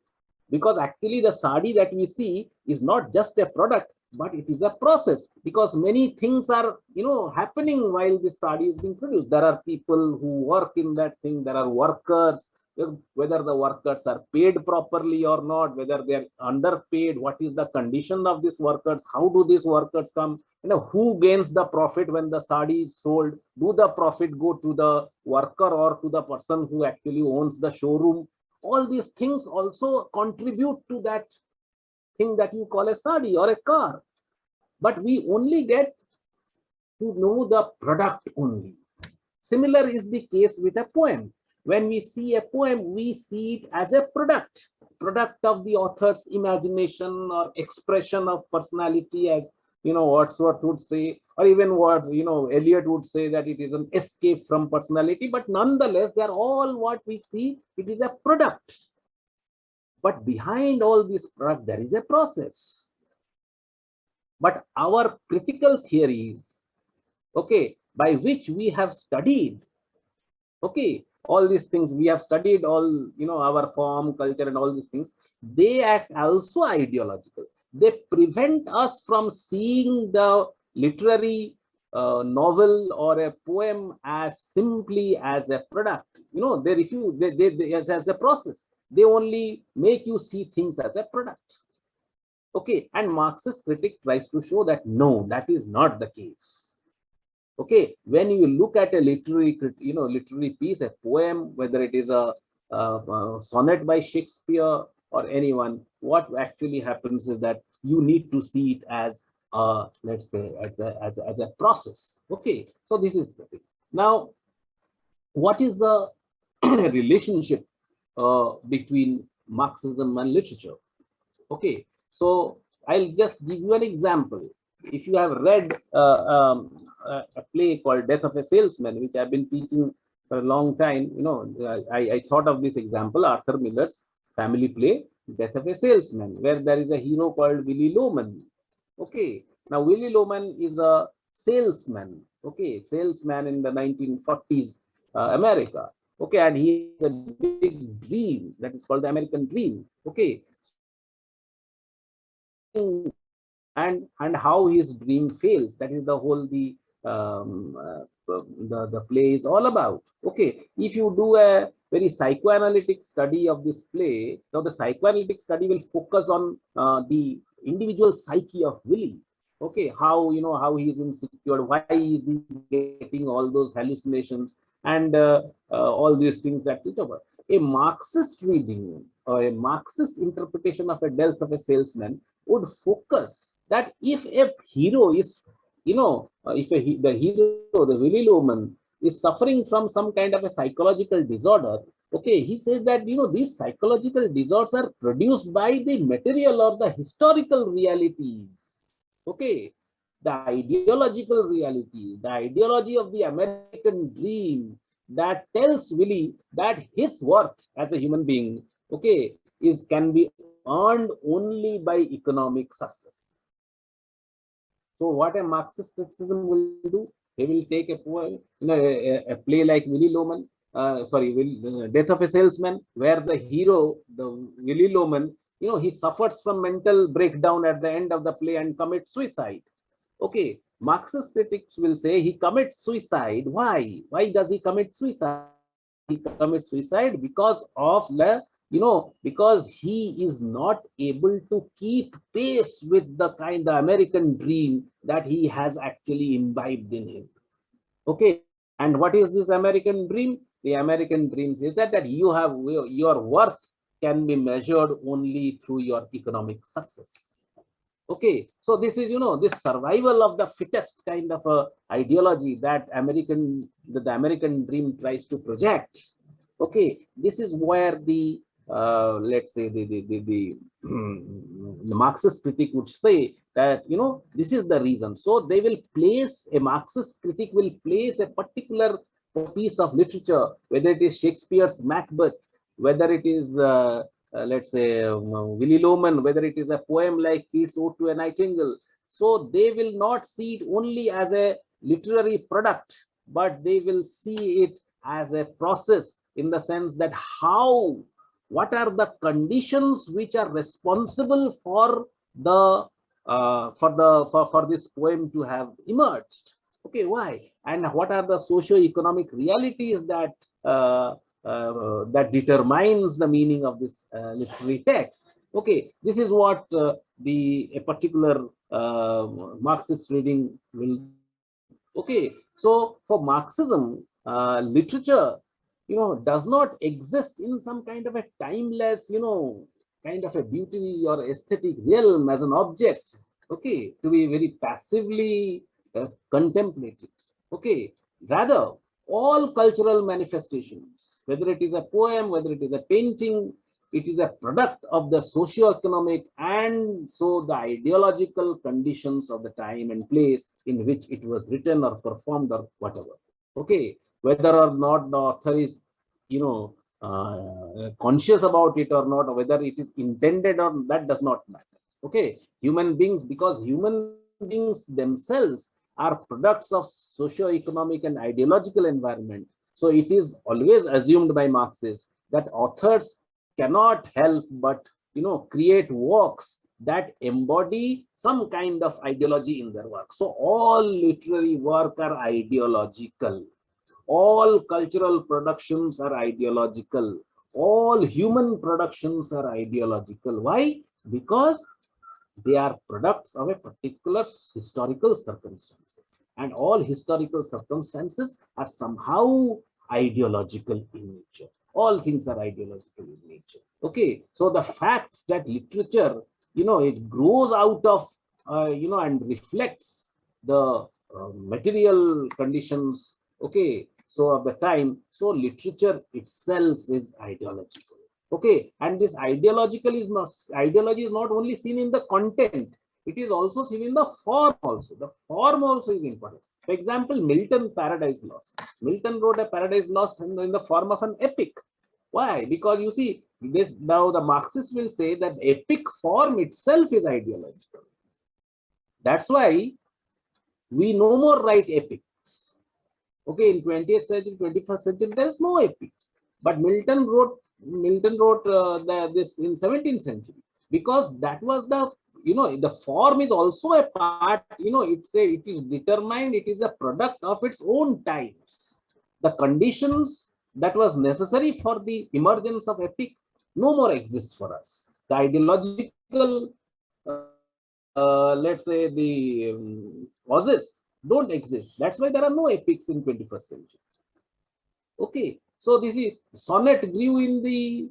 Speaker 3: Because actually the sari that we see is not just a product. but it is a process, because many things are, happening while this sari is being produced. There are people who work in that thing. There are workers, whether the workers are paid properly or not, whether they are underpaid, what is the condition of these workers, how do these workers come, who gains the profit when the sari is sold, do the profit go to the worker or to the person who actually owns the showroom? All these things also contribute to that thing that you call a sari or a car, but we only get to know the product only. Similar is the case with a poem. When we see a poem, we see it as a product of the author's imagination or expression of personality, as Wordsworth would say, or even what Eliot would say, that it is an escape from personality. But nonetheless, they are all what we see. It is a product. But behind all this product, there is a process. But our critical theories, okay, by which we have studied, okay, all these things, we have studied all, our form, culture, and all these things, they act also ideological. They prevent us from seeing the literary novel or a poem as simply as a product. They refuse, they as a process. They only make you see things as a product. Okay, and Marxist critic tries to show that no, that is not the case. Okay, when you look at a literary piece, a poem, whether it is a sonnet by Shakespeare or anyone, what actually happens is that you need to see it as let's say as a process. Okay, so this is the thing. Now, what is the relationship between Marxism and literature? Okay, so I'll just give you an example. If you have read a play called Death of a Salesman, which I've been teaching for a long time, I thought of this example, Arthur Miller's family play, Death of a Salesman, where there is a hero called Willy Loman. Okay, now Willy Loman is a salesman, okay, salesman in the 1940s America. Okay, and he has a big dream that is called the American dream. Okay, and how his dream fails. That is the whole the play is all about. Okay, if you do a very psychoanalytic study of this play, now the psychoanalytic study will focus on the individual psyche of Willy. Okay, how how he is insecure, why is he getting all those hallucinations, and all these things that we talk about. A Marxist reading or a Marxist interpretation of a Death of a Salesman would focus that if a hero is, if the hero, the Willy Loman, is suffering from some kind of a psychological disorder, okay, he says that, these psychological disorders are produced by the material or the historical realities. Okay, the ideological reality, the ideology of the American dream that tells Willy that his worth as a human being, okay, can be earned only by economic success. So what a Marxist criticism will do, he will take a poem, a play like Willy Loman, Death of a Salesman, where the hero, the Willy Loman, he suffers from mental breakdown at the end of the play and commits suicide. Okay, Marxist critics will say he commits suicide. Why? Why does he commit suicide? He commits suicide because of the, because he is not able to keep pace with the American dream that he has actually imbibed in him. Okay, and what is this American dream? The American dream says that you have your worth can be measured only through your economic success. Okay, so this is, this survival of the fittest kind of a ideology that the American dream tries to project. Okay, this is where the let's say the Marxist critic would say that, this is the reason. So they will place, a Marxist critic will place a particular piece of literature, whether it is Shakespeare's Macbeth, whether it is let's say Willy Loman, whether it is a poem like Keats' Ode to a Nightingale. So they will not see it only as a literary product, but they will see it as a process, in the sense that what are the conditions which are responsible for the for this poem to have emerged. Okay, why? And what are the socio-economic realities that that determines the meaning of this literary text? Okay, this is what a particular Marxist reading will. Okay, so for Marxism, literature, does not exist in some kind of a timeless, kind of a beauty or aesthetic realm as an object. Okay, to be very passively contemplated. Okay, rather, all cultural manifestations, whether it is a poem, whether it is a painting, it is a product of the socio-economic and so the ideological conditions of the time and place in which it was written or performed or whatever. Okay, whether or not the author is, conscious about it or not, or whether it is intended or that does not matter. Okay, human beings, because human beings themselves are products of socio-economic and ideological environment. So it is always assumed by Marxists that authors cannot help but create works that embody some kind of ideology in their work. So all literary work are ideological, all cultural productions are ideological, all human productions are ideological. Why? Because they are products of a particular historical circumstances, and all historical circumstances are somehow ideological in nature. All things are ideological in nature. Okay, so the fact that literature, it grows out of, and reflects the material conditions. Okay, so of the time, so literature itself is ideological. Okay, and this ideological is not, ideology is not only seen in the content, it is also seen in the form also. The form also is important. For example, Milton Paradise Lost. Milton wrote a Paradise Lost in the form of an epic. Why? Because you see, this now the Marxists will say that epic form itself is ideological. That's why we no more write epics. Okay, in 20th century, 21st century, there is no epic. But Milton wrote this in 17th century, because that was the, the form is also a part, it is determined, it is a product of its own times. The conditions that was necessary for the emergence of epic no more exists for us. The ideological, let's say the causes don't exist. That's why there are no epics in 21st century. Okay, so this is sonnet grew in the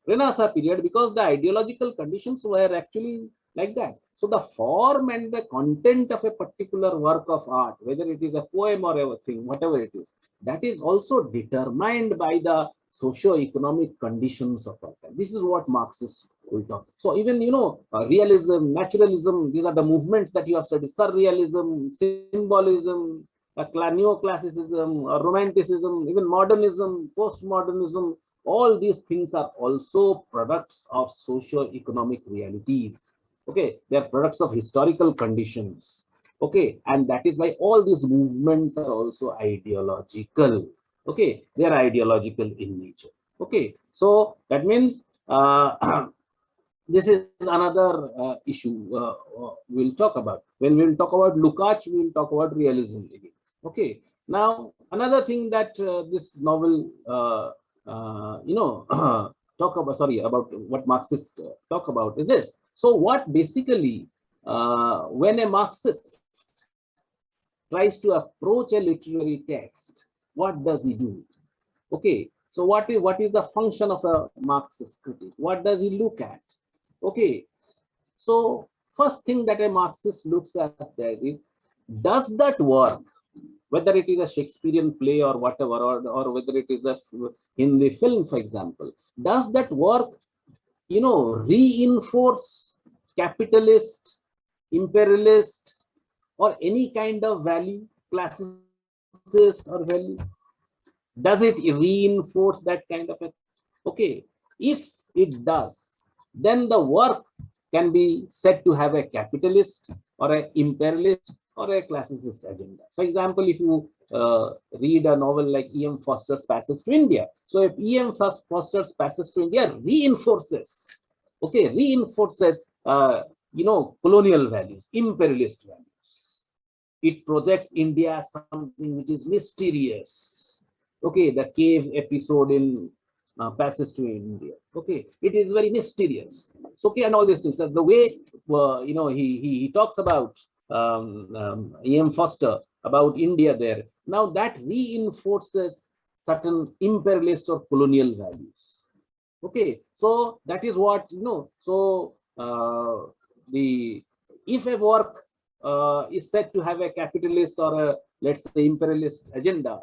Speaker 3: Renaissance period because the ideological conditions were actually like that. So the form and the content of a particular work of art, whether it is a poem or everything, whatever it is, that is also determined by the socio-economic conditions of our time. This is what Marxists will talk. So even realism, naturalism, these are the movements that you have studied. Surrealism, symbolism, neoclassicism, romanticism, even modernism, postmodernism, all these things are also products of socio-economic realities. Okay, they are products of historical conditions. Okay, and that is why all these movements are also ideological. Okay, they are ideological in nature. Okay, so that means this is another issue we'll talk about. When we'll talk about Lukács, we'll talk about realism again. Okay, now another thing that this novel talk about, about what Marxists talk about is this. So what basically, when a Marxist tries to approach a literary text, what does he do? Okay, so what is the function of a Marxist critic? What does he look at? Okay, so first thing that a Marxist looks at that is, does that work, whether it is a Shakespearean play or whatever, or whether it is a Hindi film, for example, does that work, reinforce capitalist, imperialist, or any kind of value, classicist or value? Does it reinforce that kind of a? Okay, if it does, then the work can be said to have a capitalist or an imperialist or a classicist agenda. For example, if you read a novel like E.M. Foster's Passage to India. So if E.M. Foster's Passage to India reinforces, okay, reinforces, colonial values, imperialist values. It projects India as something which is mysterious. Okay, the cave episode in Passage to India. Okay, it is very mysterious. So, okay, and all these things. So the way he talks about E.M. Foster about India there. Now that reinforces certain imperialist or colonial values. Okay, so that is what So the if a work is said to have a capitalist or a, let's say, imperialist agenda,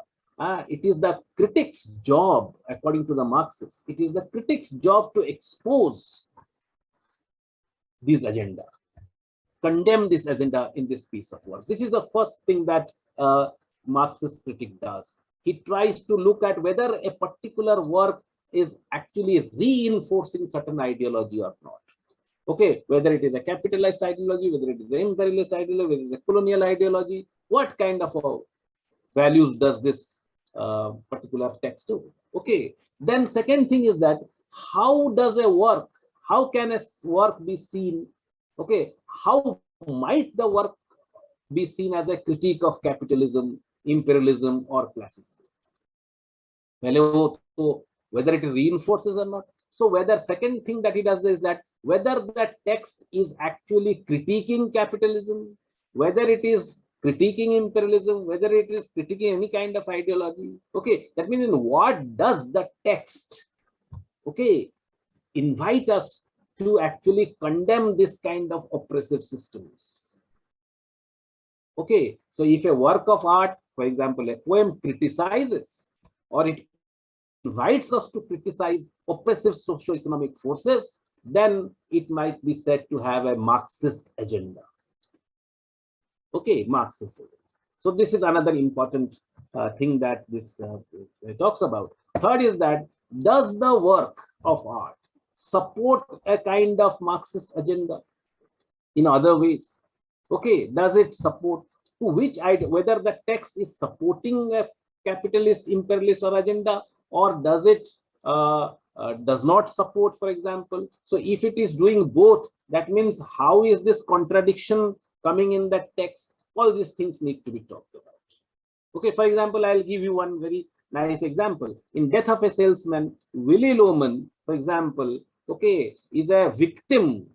Speaker 3: it is the critic's job, according to the Marxists, it is the critic's job to expose this agenda, condemn this agenda in this piece of work. This is the first thing that Marxist critic does. He tries to look at whether a particular work is actually reinforcing certain ideology or not. Okay, whether it is a capitalist ideology, whether it is an imperialist ideology, whether it is a colonial ideology, what kind of values does this particular text do? Okay, then second thing is that how can a work be seen? Okay, how might the work be seen as a critique of capitalism, imperialism, or classism? Whether it reinforces or not. So whether second thing that he does is that whether the text is actually critiquing capitalism, whether it is critiquing imperialism, whether it is critiquing any kind of ideology. Okay, that means what does the text, okay, invite us to actually condemn this kind of oppressive systems. Okay, so if a work of art, for example, a poem criticizes or it invites us to criticize oppressive socio-economic forces, then it might be said to have a Marxist agenda. Okay, Marxist. So this is another important thing that this talks about. Third is that, does the work of art support a kind of Marxist agenda in other ways? Okay, does it support, to which idea, whether the text is supporting a capitalist, imperialist or agenda, or does it does not support, for example? So if it is doing both, that means how is this contradiction coming in that text? All these things need to be talked about. Okay, for example, I'll give you one very nice example. In Death of a Salesman, Willy Loman, for example, okay, is a victim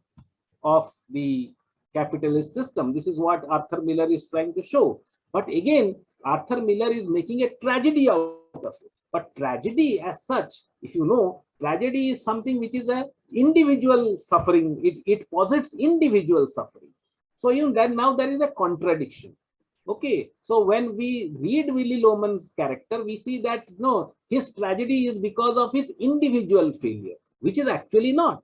Speaker 3: of the capitalist system. This is what Arthur Miller is trying to show. But again, Arthur Miller is making a tragedy out of it. But tragedy as such, if you know, tragedy is something which is a individual suffering. It posits individual suffering. So then now there is a contradiction. Okay, so when we read Willy Loman's character, we see that no, his tragedy is because of his individual failure, which is actually not.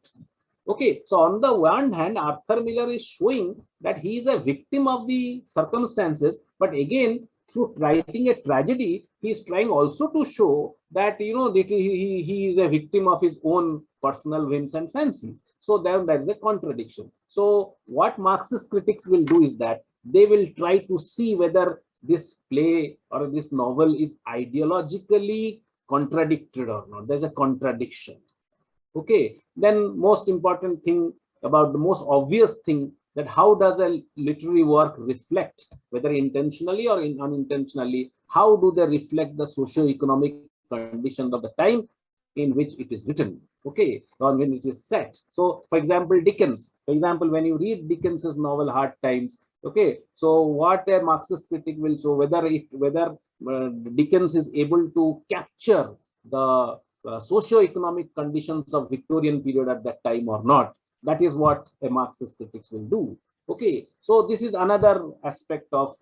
Speaker 3: Okay, so on the one hand, Arthur Miller is showing that he is a victim of the circumstances, but again, through writing a tragedy, he is trying also to show that that he is a victim of his own personal whims and fancies. So then there is a contradiction. So what Marxist critics will do is that they will try to see whether this play or this novel is ideologically contradicted or not. There's a contradiction. Okay, then most important thing about the most obvious thing, that how does a literary work reflect, whether intentionally or unintentionally, how do they reflect the socio-economic conditions of the time in which it is written, okay, or when it is set. So for example, Dickens, for example, when you read Dickens's novel Hard Times, okay, so what a Marxist critic will show, whether Dickens is able to capture the socio-economic conditions of Victorian period at that time or not. That is what a Marxist critics will do. Okay, so this is another aspect of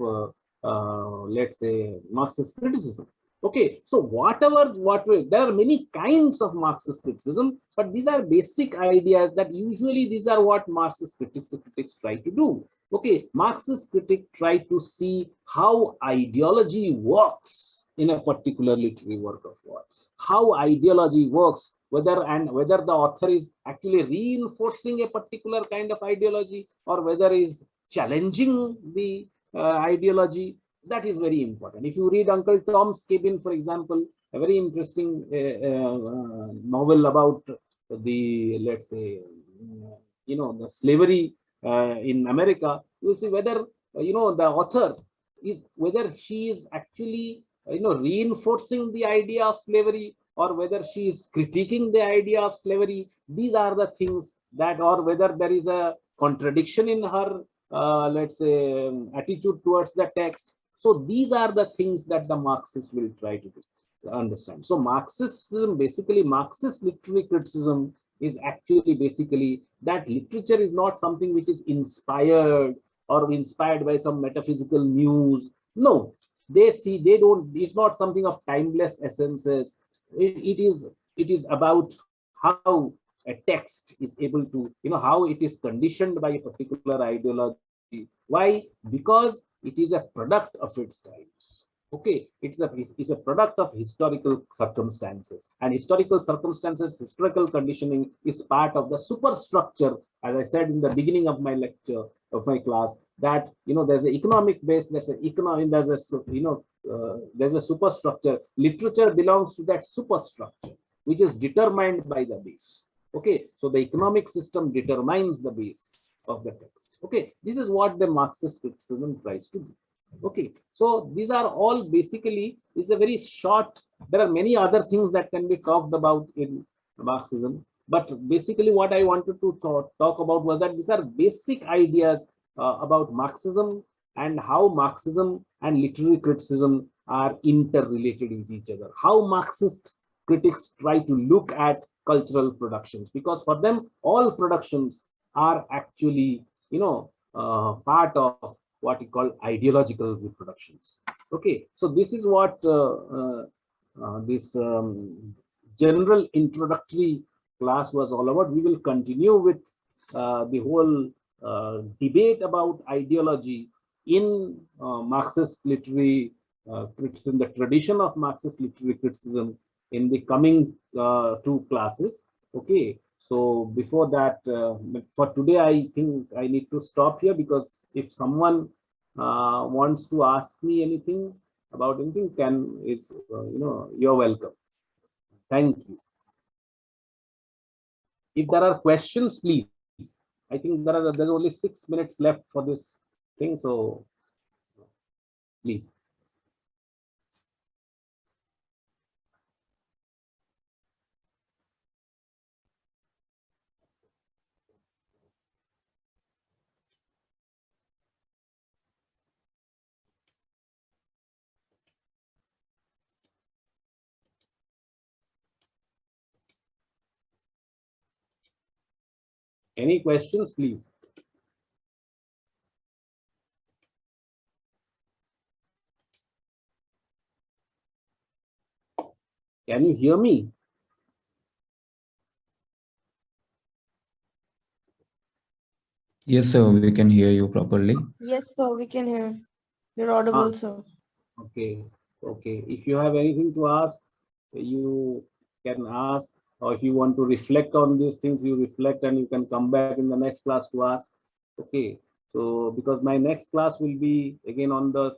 Speaker 3: let's say Marxist criticism. Okay, so there are many kinds of Marxist criticism, but these are basic ideas that usually these are what Marxist critics try to do. Okay, Marxist critics try to see how ideology works in a particular literary work of art. How ideology works, whether the author is actually reinforcing a particular kind of ideology or whether is challenging the ideology. That is very important. If you read Uncle Tom's Cabin, for example, a very interesting novel about the, let's say, the slavery in America, you will see whether the author is, whether she is actually reinforcing the idea of slavery, or whether she is critiquing the idea of slavery. These are the things that, or whether there is a contradiction in her let's say attitude towards the text. So these are the things that the Marxist will try to understand. So Marxism, basically Marxist literary criticism, is actually basically that literature is not something which is inspired or inspired by some metaphysical news. No, they don't, it's not something of timeless essences. It is about how a text is able to, how it is conditioned by a particular ideology. Why? Because it is a product of its times. Okay, it's a product of historical circumstances, and historical conditioning is part of the superstructure. As I said in the beginning of my lecture, of my class, that there's an economic base, there's a superstructure. Literature belongs to that superstructure, which is determined by the base. Okay, so the economic system determines the base of the text. Okay, this is what the Marxist criticism tries to do. Okay, so these are all basically, it's a very short, there are many other things that can be talked about in Marxism, but basically what I wanted to talk about was that these are basic ideas about Marxism, and how Marxism and literary criticism are interrelated with each other, how Marxist critics try to look at cultural productions, because for them all productions are actually part of what we call ideological reproductions. Okay, so this is what this general introductory class was all about. We will continue with the whole debate about ideology in Marxist literary criticism, the tradition of Marxist literary criticism, in the coming two classes. Okay, so before that, for today, I think I need to stop here, because if someone wants to ask me anything about anything, you're welcome. Thank you. If there are questions, please. I think there's only 6 minutes left for this thing, so please. Any questions, please? Can you hear me?
Speaker 5: Yes, sir, we can hear you properly.
Speaker 6: Yes, sir, we can hear. You're audible, sir.
Speaker 3: Okay, okay. If you have anything to ask, you can ask, or if you want to reflect on these things, you reflect, and you can come back in the next class to ask. Okay, so because my next class will be again on the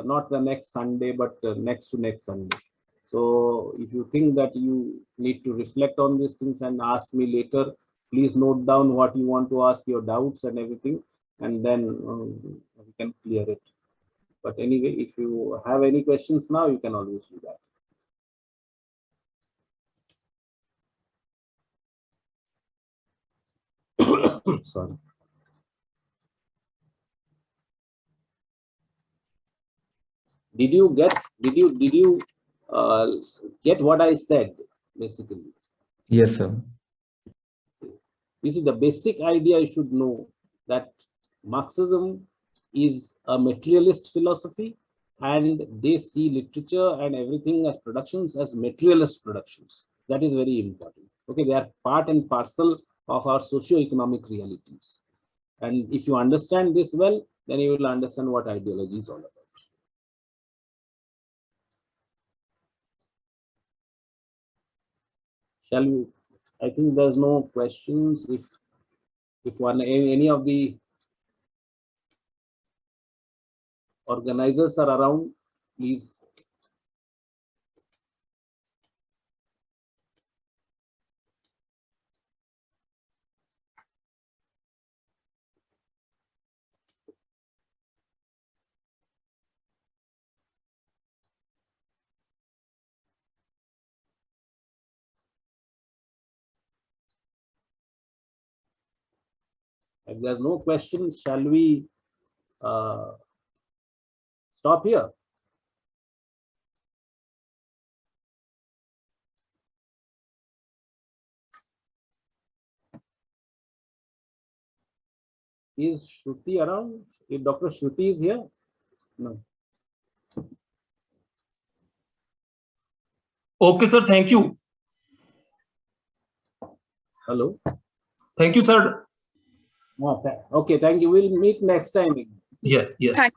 Speaker 3: not the next Sunday, but next to next Sunday. So if you think that you need to reflect on these things and ask me later, please note down what you want to ask, your doubts and everything, and then we can clear it. But anyway, if you have any questions now, you can always do that. Sorry. Did you get what I said, basically?
Speaker 5: Yes, sir.
Speaker 3: You see, the basic idea you should know, that Marxism is a materialist philosophy, and they see literature and everything as productions, as materialist productions. That is very important. Okay, they are part and parcel of our socio-economic realities. And if you understand this well, then you will understand what ideology is all about. Shall we? I think there's no questions. If any of the organizers are around, please. If there's no questions, shall we stop here? Is Shruti around? If Dr. Shruti is here? No.
Speaker 7: Okay, sir. Thank you.
Speaker 3: Hello?
Speaker 7: Thank you, sir.
Speaker 3: Okay, thank you. We'll meet next time.
Speaker 7: Yeah, yes.
Speaker 2: Thank